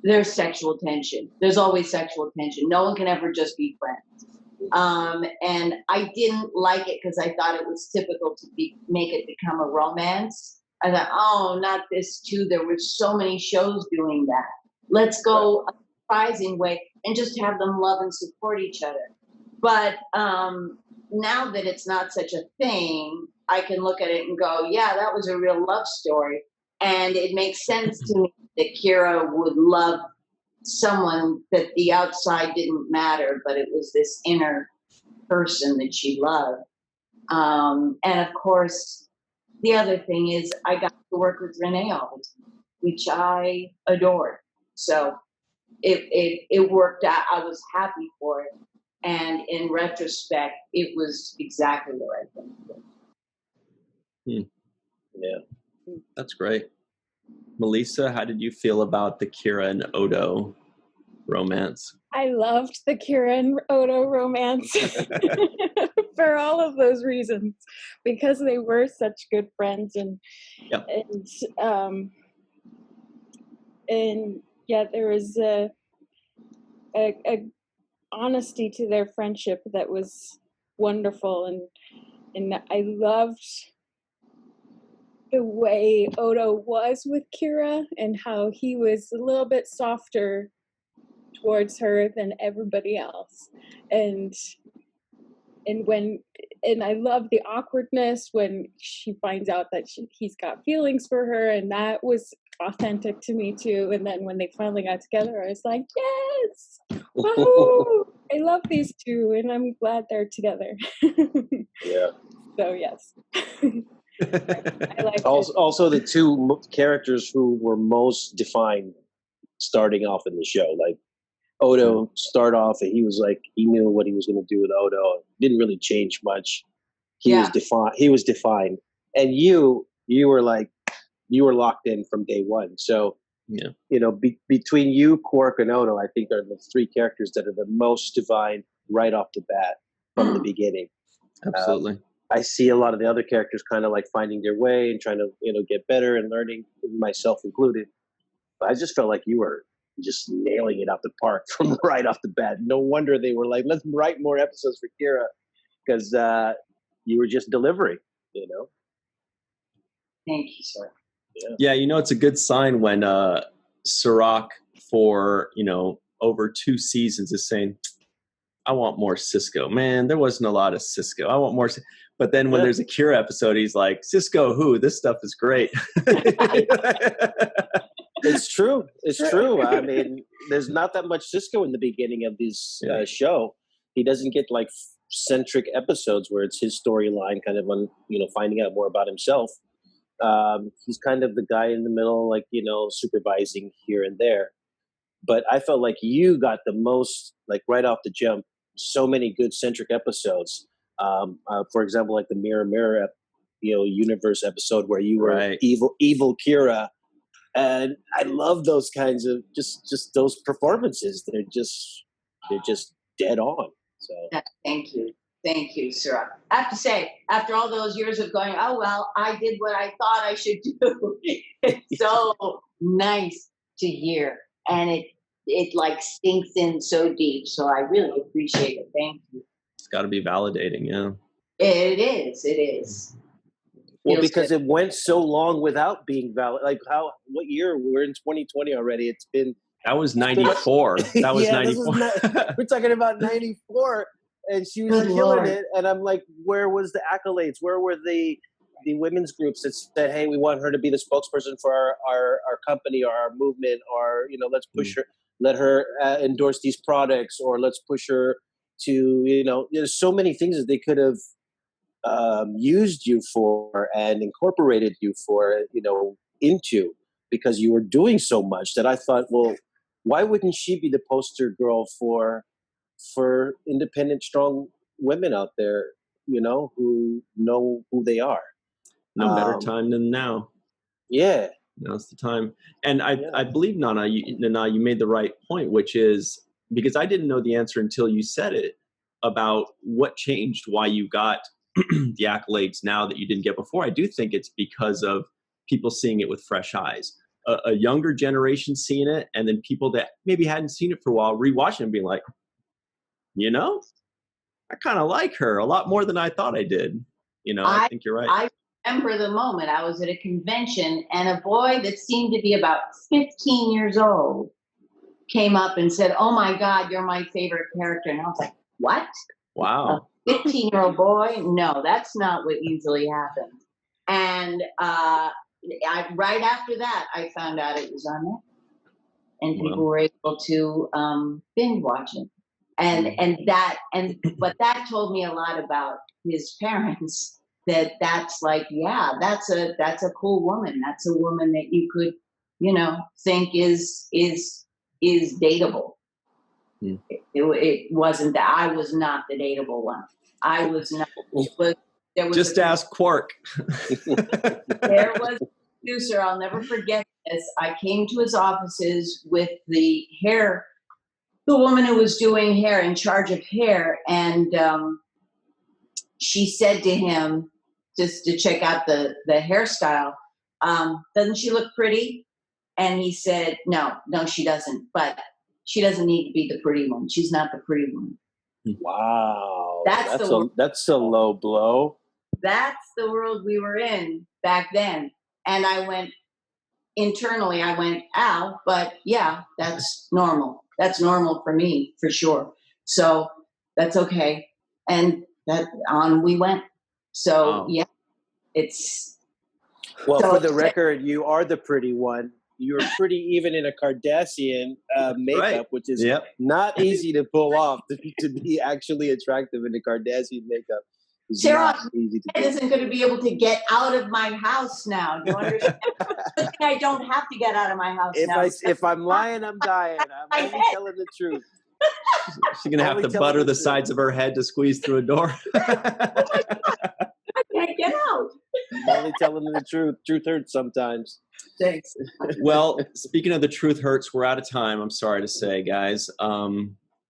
there's sexual tension. There's always sexual tension. No one can ever just be friends. And I didn't like it because I thought it was typical to make it become a romance. I thought, oh, not this too. There were so many shows doing that. Let's go a surprising way and just have them love and support each other. But now that it's not such a thing, I can look at it and go, yeah, that was a real love story. And it makes sense to me that Kira would love someone that the outside didn't matter, but it was this inner person that she loved. And of course, the other thing is I got to work with Renee all the time, which I adored. So it worked out. I was happy for it. And in retrospect, it was exactly the right thing to do. Yeah. That's great. Melissa, how did you feel about the Kira and Odo romance? I loved the Kira and Odo romance for all of those reasons, because they were such good friends, and yeah, there was a honesty to their friendship that was wonderful, and I loved the way Odo was with Kira and how he was a little bit softer towards her than everybody else, and I love the awkwardness when she finds out that he's got feelings for her, and that was authentic to me too. And then when they finally got together, I was like, yes, woohoo! I love these two, and I'm glad they're together. Yeah. So yes. I like also the two characters who were most defined starting off in the show. Like Odo start off, and he was like, he knew what he was going to do with Odo. Didn't really change much. He was defined, and you were like, you were locked in from day one. So between you, Quark, and Odo, I think are the three characters that are the most defined right off the bat from the beginning. Absolutely. I see a lot of the other characters kind of like finding their way and trying to, get better and learning, myself included. But I just felt like you were just nailing it out the park from right off the bat. No wonder they were like, let's write more episodes for Kira, because you were just delivering, Thank you, sir. Yeah, it's a good sign when Cirroc for, over 2 seasons is saying, I want more Sisko. Man, there wasn't a lot of Sisko. I want more. But then when there's a Kira episode, he's like, Sisko who? This stuff is great. It's true. It's true. I mean, there's not that much Sisko in the beginning of this show. He doesn't get like centric episodes where it's his storyline kind of on, finding out more about himself. He's kind of the guy in the middle, like, supervising here and there. But I felt like you got the most, like right off the jump, so many good centric episodes. For example, like the Mirror, universe episode where you were evil Kira. And I love those kinds of just those performances. They're just dead on. So thank you, sir. I have to say, after all those years of going, oh well, I did what I thought I should do. It's so nice to hear, and it like sinks in so deep. So I really appreciate it. Thank you. It's got to be validating, yeah. It is. Well, because it went so long without being valid. Like what year? We're in 2020 already. It's been. That was 94. That was 94. We're talking about 94, and she was killing it. And I'm like, where was the accolades? Where were the women's groups that said, hey, we want her to be the spokesperson for our company or our movement, or let's push her, let her endorse these products, or let's push her there's so many things that they could have used you for and incorporated you for, into, because you were doing so much that I thought, well, why wouldn't she be the poster girl for independent, strong women out there, who know who they are? No better time than now. Yeah. Now's the time. And I believe, Nana, you made the right point, which is, because I didn't know the answer until you said it, about what changed, why you got the accolades now that you didn't get before. I do think it's because of people seeing it with fresh eyes. A younger generation seeing it, and then people that maybe hadn't seen it for a while rewatching it and being like, I kind of like her a lot more than I thought I did. I think you're right. I remember the moment I was at a convention and a boy that seemed to be about 15 years old came up and said, "Oh my God, you're my favorite character." And I was like, what? Wow. A 15-year-old boy? No, that's not what usually happens. And right after that, I found out it was on there. And people were able to binge watch it. But that told me a lot about his parents, that's like, yeah, that's a cool woman. That's a woman that you could, think is dateable. It wasn't that I was not the dateable one. I was not. There was just ask Quark. There was a producer, I'll never forget this. I came to his offices with the woman who was doing hair, in charge of hair, and she said to him, just to check out the hairstyle, doesn't she look pretty? And he said, no, she doesn't. But she doesn't need to be the pretty one. She's not the pretty one. Wow. That's a low blow. That's the world we were in back then. And I went, internally, ow, but yeah, that's normal. That's normal for me, for sure. So that's okay. And on we went. So, yeah, it's... Well, for the record, you are the pretty one. You're pretty even in a Kardashian makeup, right, which is not easy to pull off, to be actually attractive in the Kardashian makeup. Sarah isn't going to be able to get out of my house now. Do you understand? I don't have to get out of my house now. If I'm lying, I'm dying. I'm only telling the truth. She's going to have to butter the sides of her head to squeeze through a door. I can't get out. I'm only telling the truth. Truth hurts sometimes. Thanks. Well, speaking of the truth hurts, we're out of time. I'm sorry to say, guys.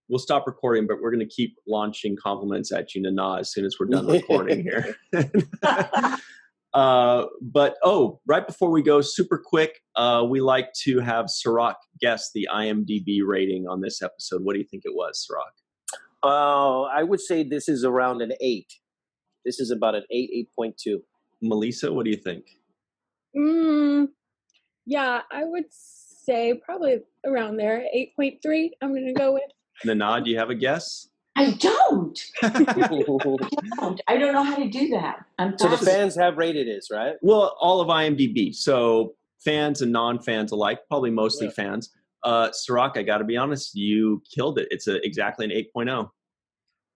We'll stop recording, but we're going to keep launching compliments at you, Nana, as soon as we're done recording here. But right before we go, super quick, we like to have Cirroc guess the IMDb rating on this episode. What do you think it was, Cirroc? I would say this is around an 8. This is about an 8.2. Melissa, what do you think? Yeah, I would say probably around there, 8.3. I'm going to go with. Nana, do you have a guess? I don't. I don't know how to do that. So the fans have rated this, right? Well, all of IMDb. So fans and non-fans alike, probably mostly fans. Cirroc, I got to be honest, you killed it. It's exactly an 8.0.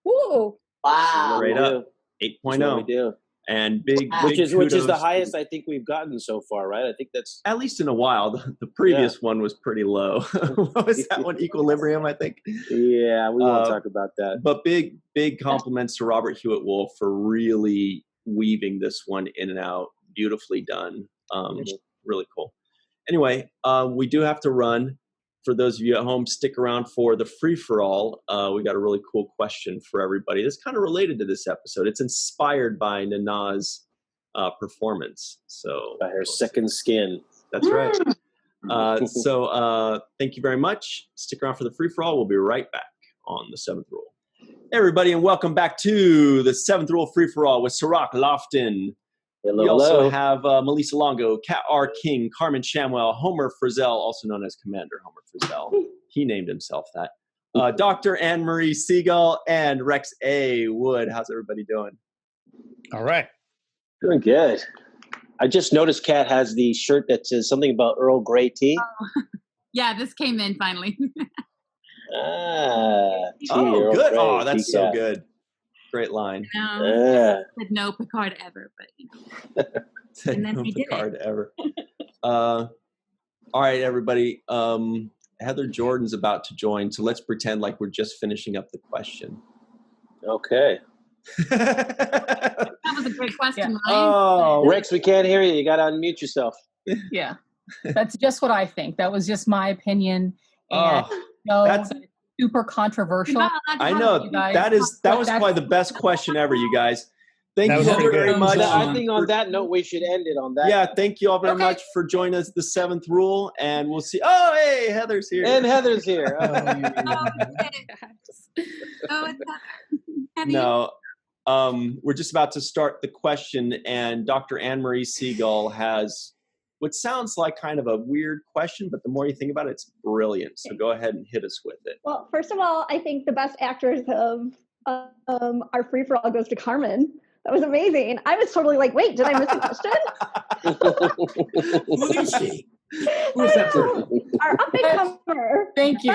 Whoa. Wow. Straight up. 8.0. And which is the highest I think we've gotten so far, right? I think that's at least in a while. The previous one was pretty low. What was that one? Equilibrium, I think. Yeah, we won't talk about that. But big compliments to Robert Hewitt Wolf for really weaving this one in and out. Beautifully done. Really cool. Anyway, we do have to run. For those of you at home, stick around for the free-for-all. We got a really cool question for everybody that's kind of related to this episode. It's inspired by Nana's performance. So by her second skin. That's right. So thank you very much. Stick around for the free-for-all. We'll be right back on the 7th Rule. Hey, everybody, and welcome back to the 7th Rule free-for-all with Cirroc, Lofton. Hello, we also have Malissa Longo, Kat R. King, Carmen Shamwell, Homer Frizzell, also known as Commander Homer Frizzell. He named himself that. Dr. Marie Segal, and Rex A. Wood. How's everybody doing? All right. Doing good. I just noticed Kat has the shirt that says something about Earl Grey tea. Yeah, this came in finally. Ah. Oh, good. Oh, Right, that's so good. Great line. No, said no Picard ever, but you know. Said And then no he did Picard ever. All right, everybody. Heather Jordan's about to join, so let's pretend like we're just finishing up the question. Okay. That was a great question, right? Oh, Rex, we can't hear you. You got to unmute yourself. Yeah, that's just what I think. That was just my opinion. And that's super controversial. I know that was probably the best question ever, you guys. Thank you all very much. I think on that note, we should end it on that. Yeah, thank you all very much for joining us. The Seventh Rule, and we'll see. Oh, hey, Heather's here. And Heather's here. No, we're just about to start the question, and Dr. Anne-Marie Segal has what sounds like kind of a weird question, but the more you think about it, it's brilliant. So go ahead and hit us with it. Well, first of all, I think the best actors of our free-for-all goes to Carmen. That was amazing. I was totally like, wait, did I miss a question? Who is she? Who's that person? Our up-and-comer. Thank you.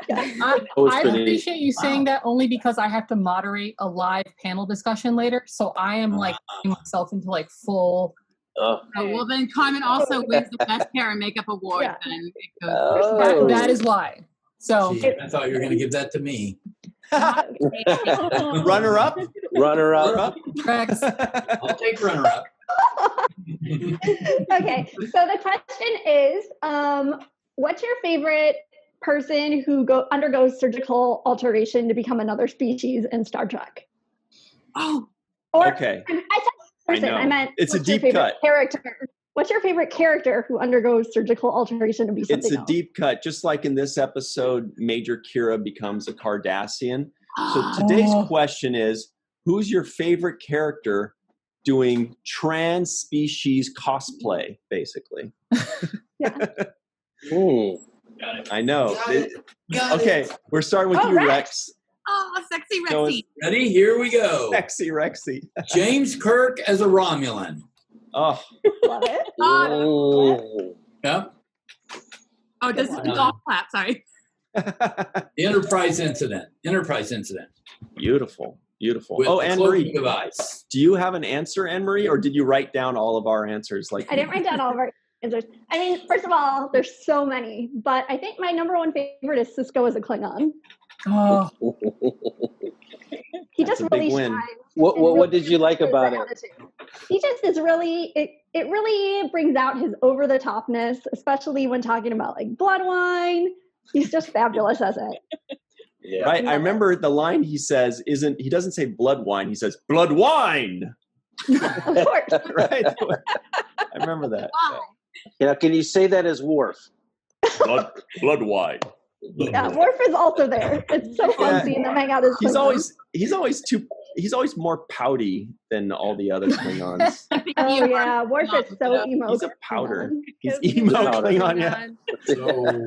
Yeah. I appreciate you saying that only because I have to moderate a live panel discussion later. So I am like putting myself into like full. Oh, well, then Carmen also wins the Best Hair and Makeup Award. Then it goes that is why. So Gee, I thought you were going to give that to me. Runner up? Runner up. Rex. I'll take runner up. Okay, so the question is, what's your favorite person who undergoes surgical alteration to become another species in Star Trek? Oh, okay. I said person. I meant it's a deep cut. Character. What's your favorite character who undergoes surgical alteration to be something else? It's a deep cut. Just like in this episode, Major Kira becomes a Cardassian. So today's question is, who's your favorite character doing trans-species cosplay, basically? Yeah. Got it. I know. Got it. We're starting with you, Rex. Oh, sexy Rexy. Ready? Here we go. Sexy Rexy. James Kirk as a Romulan. Oh. Love it. Yep. Oh, this is the golf clap. Sorry. The Enterprise incident. Beautiful. With Anne-Marie, device. do you have an answer, Anne-Marie, or did you write down all of our answers? I didn't write down all of our answers. I mean, first of all, there's so many, but I think my number one favorite is Sisko as a Klingon. Oh. He just really shines. What did you like about it? He just is really, it really brings out his over-the-topness, especially when talking about like blood wine. He's just fabulous as it. Yeah. Right. I remember the line he says he doesn't say blood wine. He says blood wine. Of course. Right. I remember that. Yeah. Can you say that as Worf? Blood wine. Yeah, Worf is also there. It's so fun seeing them hang out as Klingons. He's always more pouty than all the other Klingons. Oh yeah, Worf is so emo. He's a powder. He's emo Klingon, yeah. So,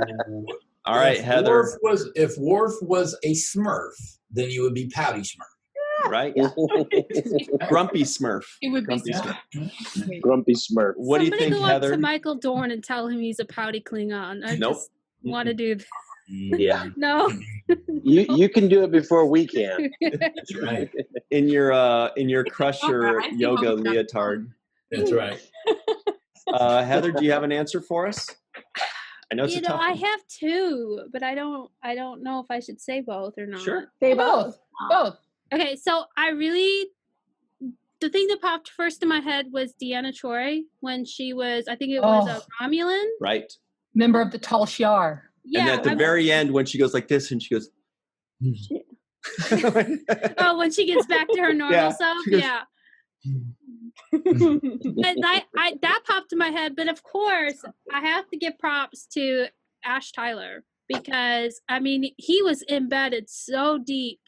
all right, Heather. If Worf was a Smurf, then you would be pouty Smurf. Right? Grumpy Smurf. It would be Grumpy Smurf. What do you think, go Heather? up to Michael Dorn and tell him he's a pouty Klingon. I just want to do that. Yeah. No. You can do it before we can. That's right. In your Crusher yoga leotard. That's right. Heather, do you have an answer for us? I know it's a tough one. I have two, but I don't know if I should say both or not. Sure. Say both. Both. Okay, so the thing that popped first in my head was Deanna Troi when she was, I think it was a Romulan. Right. Member of the Tal Shiar. Yeah, and at the very end, when she goes like this, and she goes, oh, when she gets back to her normal self, goes, And that popped in my head, but of course, I have to give props to Ash Tyler because I mean he was embedded so deep,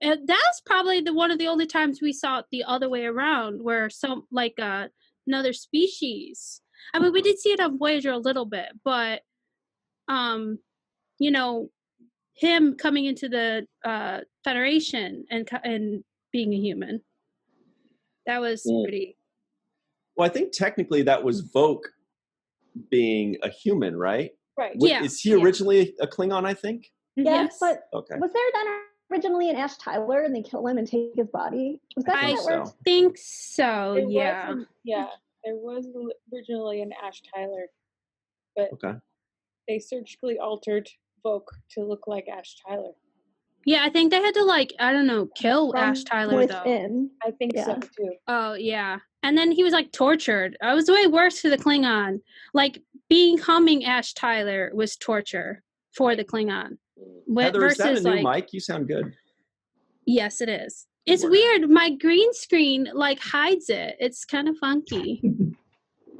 and that's probably one of the only times we saw it the other way around, where some like another species. I mean, we did see it on Voyager a little bit, but you know, him coming into the Federation and being a human, that was pretty. Well, I think technically that was Voq being a human, right? Right. Yeah. Is he originally a Klingon, I think? Yes, but Okay. was there then originally an Ash Tyler and they kill him and take his body? Was that how that worked? think so, There yeah. was there was originally an Ash Tyler, but they surgically altered Vogue to look like Ash Tyler. Yeah, I think they had to, like, I don't know, kill From Ash Tyler, though. within. I think so, too. Oh, yeah. And then he was, like, tortured. It was way worse for the Klingon. Like, becoming Ash Tyler was torture for the Klingon. Heather, is that a versus, new like, mic? You sound good. Yes, it is. It's weird. My green screen, like, hides it. It's kind of funky.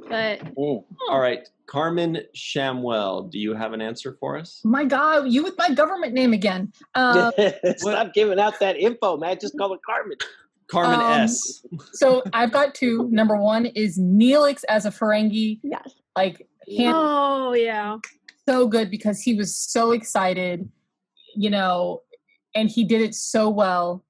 But all right, Carmen Shamwell, do you have an answer for us? My God, you with my government name again. Stop giving out that info, man. Just call it Carmen. Carmen S. So I've got two. Number one is Neelix as a Ferengi. Yes. Like, oh yeah, so good because he was so excited, you know, and he did it so well,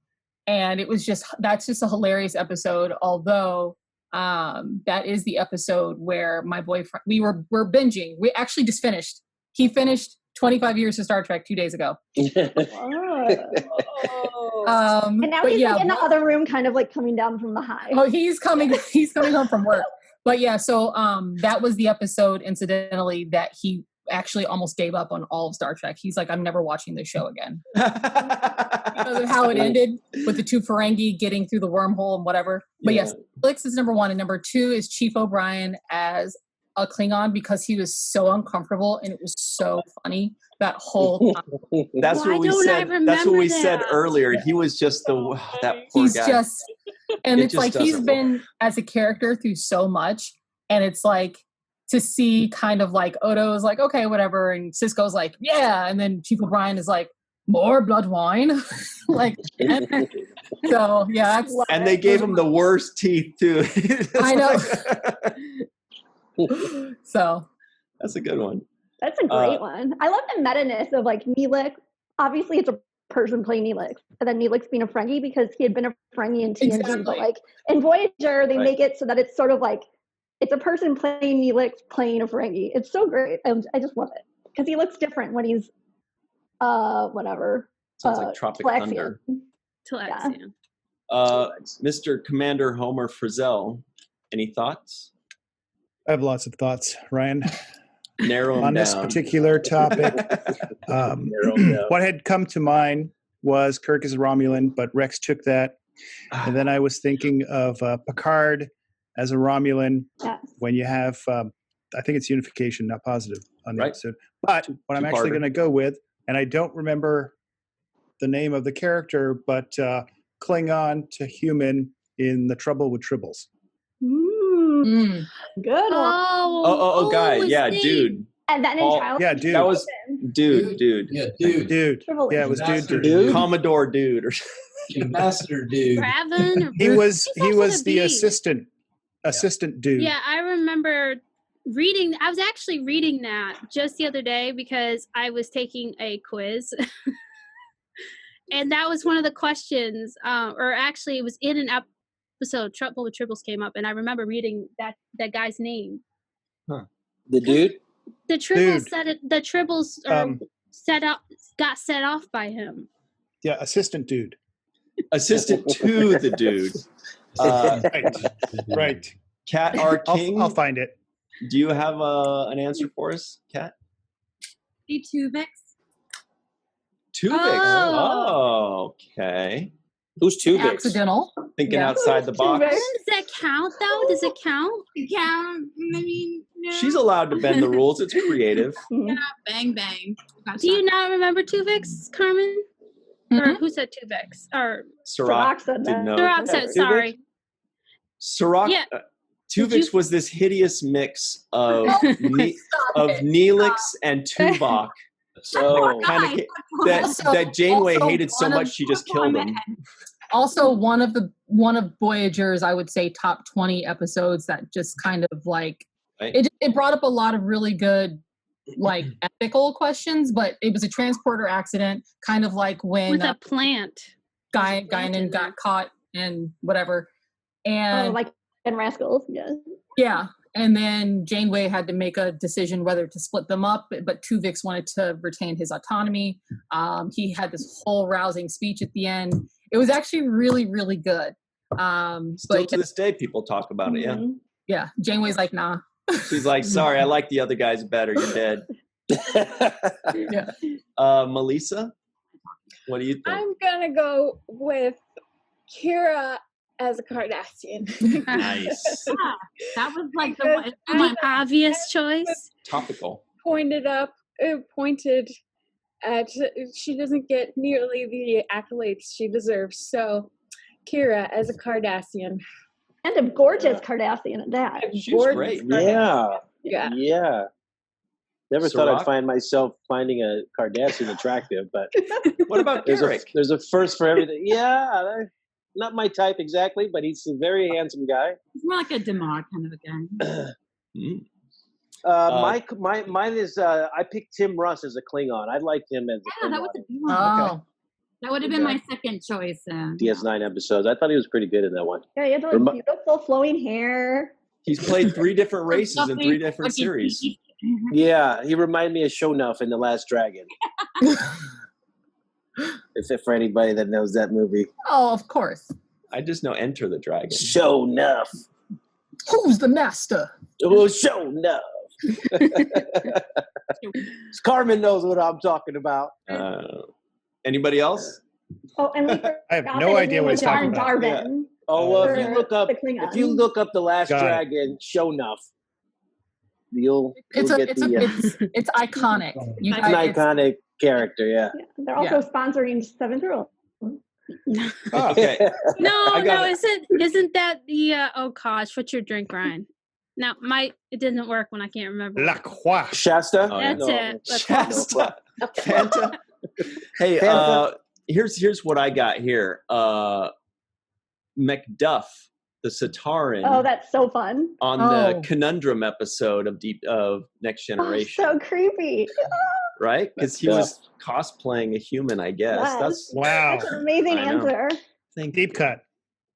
and it was that's just a hilarious episode. Although that is the episode where my boyfriend, we're binging. We actually just finished. He finished 25 years of Star Trek 2 days ago. And now he's like in the other room, kind of like coming down from the high. Oh, he's coming home from work. But yeah, so that was the episode, incidentally, that he actually almost gave up on all of Star Trek. He's like, I'm never watching this show again. Because of how it ended with the two Ferengi getting through the wormhole and whatever. But yes, Felix is number one, and number two is Chief O'Brien as a Klingon because he was so uncomfortable and it was so funny that whole time. That's what we said. That's what we said earlier. He was just that poor guy. And it's like he's been as a character through so much, and it's like to see kind of like Odo's like, okay, whatever, and Sisko's like, yeah, and then Chief O'Brien is like, more blood wine. Like, so yeah, and they gave him the worst teeth too. I know. So that's a good one. That's a great one. I love the meta-ness of like Neelix. Obviously, it's a person playing Neelix, and then Neelix being a Ferengi because he had been a Ferengi in TNG. Exactly. But like in Voyager, they make it so that it's sort of like it's a person playing Neelix playing a Ferengi. It's so great. I just love it because he looks different when he's whatever. Sounds like Tropic Thunder. Talaxian. Mr. Commander Homer Frizzell, any thoughts? I have lots of thoughts, Ryan. Narrow them on down. This particular topic. What had come to mind was Kirk as a Romulan, but Rex took that. And then I was thinking of Picard as a Romulan when you have, I think it's unification, not positive on the episode. But what I'm actually going to go with, and I don't remember the name of the character, but Klingon to human in The Trouble with Tribbles. Good one. Oh, guy. Yeah, dude. And then in Child. Yeah, dude. That was dude. Yeah, dude. Yeah, it was dude. Commodore dude. Or Ambassador dude. Raven? He was the assistant dude. Yeah, I remember reading. I was actually reading that just the other day because I was taking a quiz. And that was one of the questions, or actually it was in an episode, Trouble with Tribbles came up, and I remember reading that guy's name. Huh. The dude? The Tribbles the Tribbles got set off by him. Yeah, assistant dude. Assistant to the dude. Right. Kat R. King. I'll find it. Do you have an answer for us, Kat? The Tuvix. Tuvix. Oh, okay. Who's Tuvix? Accidental. Thinking outside the box. Does that count, though? Does it count? Count. I mean, no. She's allowed to bend the rules. It's creative. Yeah, bang, bang. Do you not remember Tuvix, Carmen? Or who said Tuvix? Or Cirroc said didn't know. Cirroc said, sorry. Cirroc. Yeah. Tuvix was this hideous mix of Neelix and Tuvok. So that Janeway hated so much she just killed him. Also, one of Voyager's, I would say, top 20 episodes that just kind of like it brought up a lot of really good like ethical questions, but it was a transporter accident, kind of like when with a plant Guinan got caught and whatever, and like in Rascals, yeah, And then Janeway had to make a decision whether to split them up, but Tuvix wanted to retain his autonomy. He had this whole rousing speech at the end. It was actually really, really good. Still to this day, people talk about it, yeah. Yeah, Janeway's like, nah. She's like, sorry, I like the other guys better. You're dead. Yeah. Malissa, what do you think? I'm gonna go with Kira as a Cardassian. Nice. Yeah, that was like the obvious choice. Topical. Pointed at, she doesn't get nearly the accolades she deserves. So, Kira as a Cardassian. And a gorgeous Cardassian at that. She's great. Yeah. Yeah. Never thought Cirroc? I'd find myself finding a Kardashian attractive, but What about Garrick? there's a first for everything. Yeah, not my type exactly, but he's a very handsome guy. It's more like a Demar kind of a guy. Mine is I picked Tim Russ as a Klingon. I liked him as a Yeah, that Klingon. was a good one. Oh. That would have been my second choice. DS9 episodes. I thought he was pretty good in that one. Yeah, he had like beautiful flowing hair. He's played 3 different races in 3 different series. Yeah, he reminded me of Shonuff in The Last Dragon. If for anybody that knows that movie. Oh, of course. I just know Enter the Dragon. Shonuff. Who's the master? Oh, Shonuff. Carmen knows what I'm talking about. Anybody else? Oh, and we I have no idea what he's talking about. Darvin. Oh well, For if you look up The Last Got it. Dragon, Shonuff, you'll It's get it's iconic. it's an iconic character. Yeah. They're also sponsoring 7th Rule. Oh, okay. No, got it. isn't that the oh gosh, what's your drink, Ryan? Now it didn't work when I can't remember. La Croix. Shasta. Oh, That's it. That's Shasta. Fanta. Hey, here's what I got here. Macduff, the Sataran. Oh, that's so fun. On the Conundrum episode of Next Generation. So creepy. Right? Because he was cosplaying a human, I guess. Yes. Wow. That's an amazing I know. answer. Deep cut.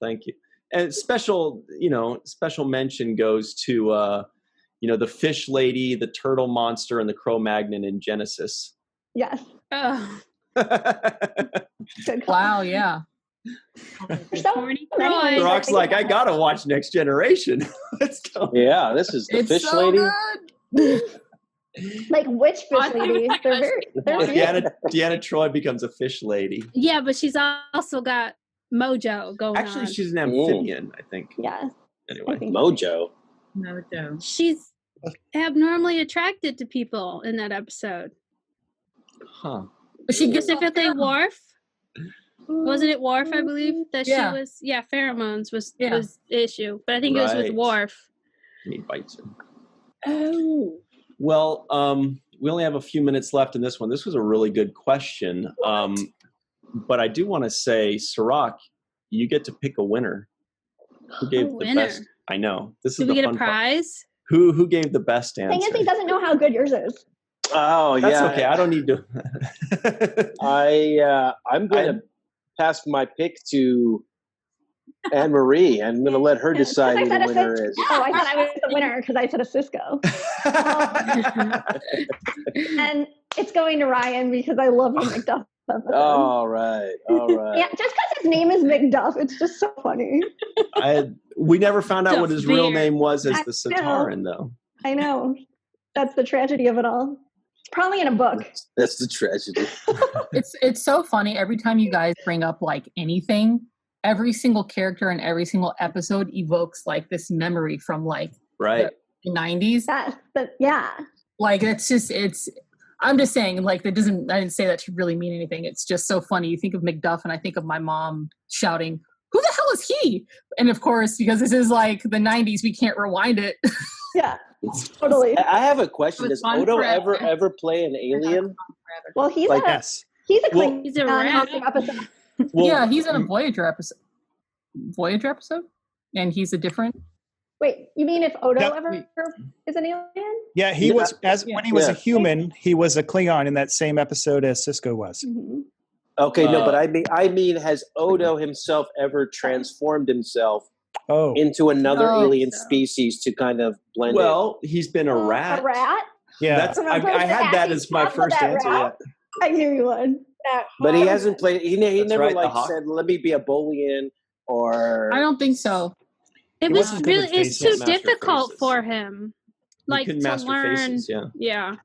Thank you. And special mention goes to the fish lady, the turtle monster, and the Cro-Magnon in Genesis. Yes. Oh, Good call. Wow, yeah. So horny many Troy. Rock's like, I gotta watch Next Generation. Let's go. Yeah, this is the It's fish so lady. good. Like which fish lady? They're Deanna Troy becomes a fish lady. Yeah, but she's also got mojo going Actually, on. she's an amphibian, I think. Yeah. Anyway. Mojo. No, Joe. She's abnormally attracted to people in that episode. Huh. She gets Specifically Worf. Wasn't it Worf, I believe? That Yeah. she was pheromones was Yeah. the issue. But I think it was with Right. Worf. And he bites her. Oh. Well, we only have a few minutes left in this one. This was a really good question. But I do want to say, Cirroc, you get to pick a winner. Who gave the winner? best? I know. This is Did we the get a fun part. prize? Who gave the best Thing is, he answer? doesn't know how good yours is. Oh That's yeah. okay. I don't need to. I'm gonna pass my pick to Anne Marie. I'm gonna let her decide who the winner is. Oh, I thought I was the winner because I said a Sisko. And it's going to Ryan because I love the McDuff episode. All right. Yeah, just because his name is McDuff, it's just so funny. We never found out what his real Weird. name was as I the Sataran, though. I know. That's the tragedy of it all. It's probably in a book. That's the tragedy. it's so funny every time you guys bring up like anything. Every single character in every single episode evokes like this memory from like Right. the 90s. Yeah. Like I'm just saying, like, I didn't say that to really mean anything. It's just so funny. You think of McDuff and I think of my mom shouting, "Who the hell is he?" And of course, because this is like the 90s, we can't rewind it. Yeah. Totally. I have a question. It was Does fun Odo forever. ever play an alien? Well, he's Like, a Yes. he's a Well, Klingon He's a rat. hosting episode. Well, Yeah, he's in a Voyager episode. And he's a different. Wait, you mean if Odo No, ever is an alien? Yeah, he Yeah. was when he was Yeah. a human, he was a Klingon in that same episode as Sisko was. Mm-hmm. Okay, no, Uh, but I mean, has Odo himself ever transformed himself into another alien species to kind of blend in. Well, he's been a rat. A rat? Yeah. I had that as my first answer. Yeah. I knew you would. But he hasn't played. He never right, like said, "Let me be a Boolean," or I don't think so. It was really, it's too Master difficult faces. for him. Like couldn't to master learn. faces, yeah.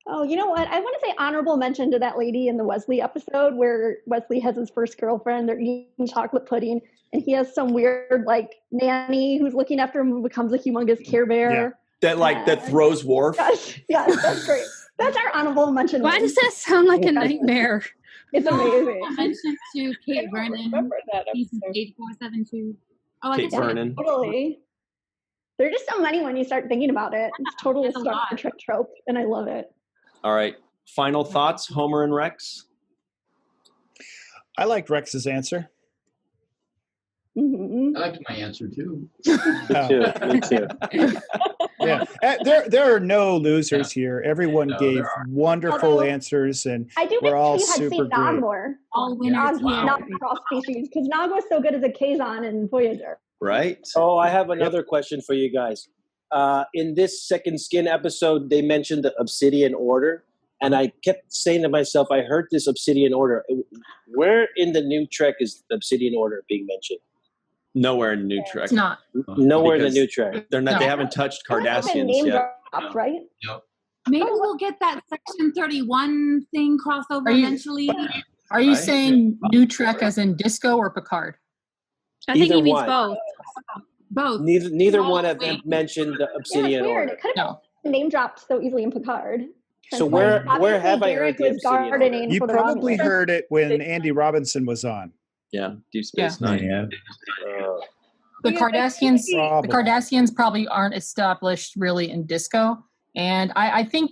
Oh, you know what? I want to say honorable mention to that lady in the Wesley episode where Wesley has his first girlfriend. They're eating chocolate pudding, and he has some weird like nanny who's looking after him who becomes a humongous Care Bear. Yeah. That throws Worf. Yeah, that's great. That's our honorable mention. Why does that sound like a nightmare? It's amazing. Mention to Kate Vernon, season 8472. Oh, I Kate guess Vernon. Totally. There's just so many when you start thinking about it. It's totally a There's a Star lot. Trek trope, and I love it. All right. Final thoughts, Homer and Rex? I liked Rex's answer. Mm-hmm. I liked my answer too. Me too. Yeah, there are no losers here. Everyone gave wonderful answers, and I do wish we're all you had super seen great. Nog more. all winners. Not cross species, because Nog was so good as a Kazon in Voyager. Right? Oh, I have another question for you guys. In this Second Skin episode, they mentioned the Obsidian Order, and I kept saying to myself, I heard this Obsidian Order. Where in the new Trek is the Obsidian Order being mentioned? Nowhere in New Trek. It's not. Nowhere in the Because new Trek. They're not. No. They haven't touched It's been Cardassians name yet. dropped, right? Maybe we'll get that Section 31 thing crossover Are you- eventually. Are you Right. saying New Trek as in Disco or Picard? I think Either he means one. both. Both. Neither Oh, one of them wait. mentioned the Yeah, it's Obsidian weird. Order. It could have No. been name dropped so easily in Picard. So where Obviously, have I heard Garrick the was Obsidian Order? gardening You for the probably Romulans. heard it when Andy Robinson was on. Yeah. Deep Space Nine. Yeah. The Cardassians, Probably. the Cardassians probably aren't established really in Disco, and I think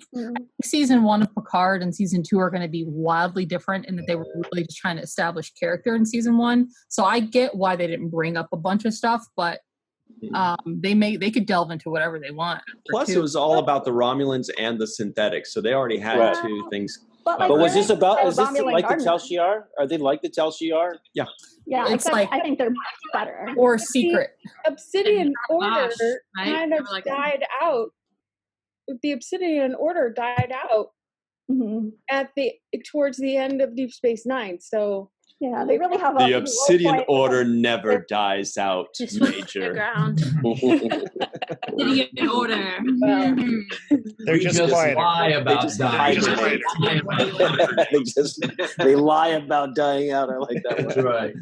season 1 of Picard and season 2 are going to be wildly different in that they were really just trying to establish character in season 1. So I get why they didn't bring up a bunch of stuff, but they could delve into whatever they want. Plus, it was all about the Romulans and the synthetics, so they already had Right. two things. But, But was this Garrick about? was Is this Romulan like the gardener. Tal Shiar? Are they like the Tal Shiar? Yeah, It's except like- I think they're better. Or secret. Obsidian Order Gosh, right? kind of They were like- died out. The Obsidian Order died out Mhm. towards the end of Deep Space Nine. So Yeah, they really have a The low Obsidian point. Order never dies out, Just went to the Major. ground. Obsidian Order. They're We just just quieter. lie about just dying. hibernate. they lie about dying out. I like that That's one. right.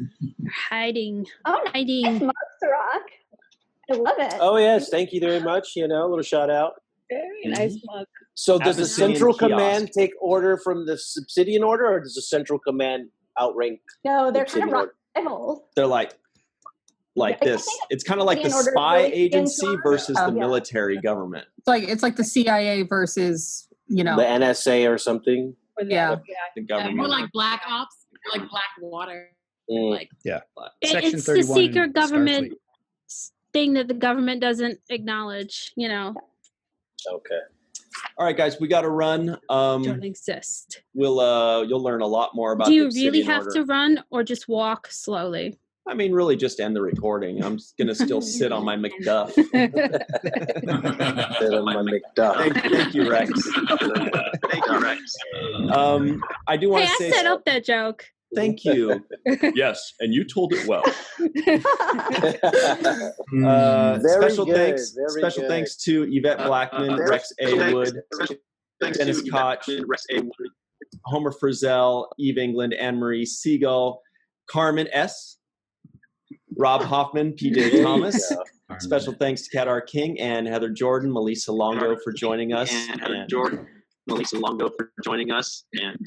Hiding. Oh, nice Hiding. mug, Cirroc. I love it. Oh yes, thank you very much. A little shout out. very nice mug. So does the Abyssinian Central kiosk. Command take order from the Obsidian Order, or does the Central Command outrank? No, they're kind of Obsidian Order. rivals. They're like I this. think It's kind of like the Obsidian Order spy really agency into- versus the yeah. military government. It's like the CIA versus, The NSA or something? yeah. The More government. like Black Ops, like Black Water. Mm. Like Section It's the 31 in secret government Starfleet. thing that the government doesn't acknowledge, Okay. All right, guys, we got to run. don't exist. You'll learn a lot more about. Do you the really Obsidian have Order. to run or just walk slowly? I mean, really, just end the recording. I'm just gonna still sit on my McDuff. Sit on my McDuff. Thank you, Rex. Thank you, Rex. I do want Hey, to I say set up that joke. thank you. Yes, and you told it well. Very Special good, thanks. very Special good. thanks to Yvette Blackmon, Rex A. Wood, Dennis Koch, Homer Frizzell, Eve England, and Marie Segal, Carmen S., Rob Hoffman, PJ Thomas. Special thanks to Kat R. King and Heather Jordan, Malissa Longo for joining us. Malissa Longo for joining us. And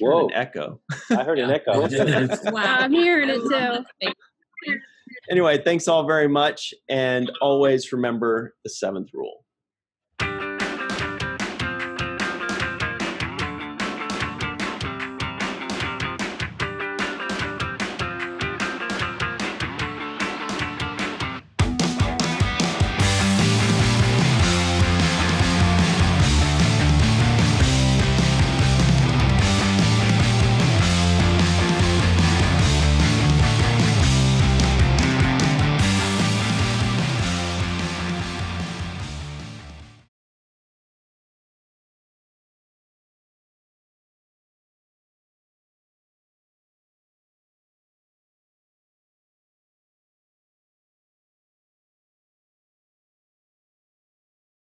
Whoa. an echo. I heard an echo. Wow, I'm hearing it too. Anyway, thanks all very much. And always remember the 7th rule.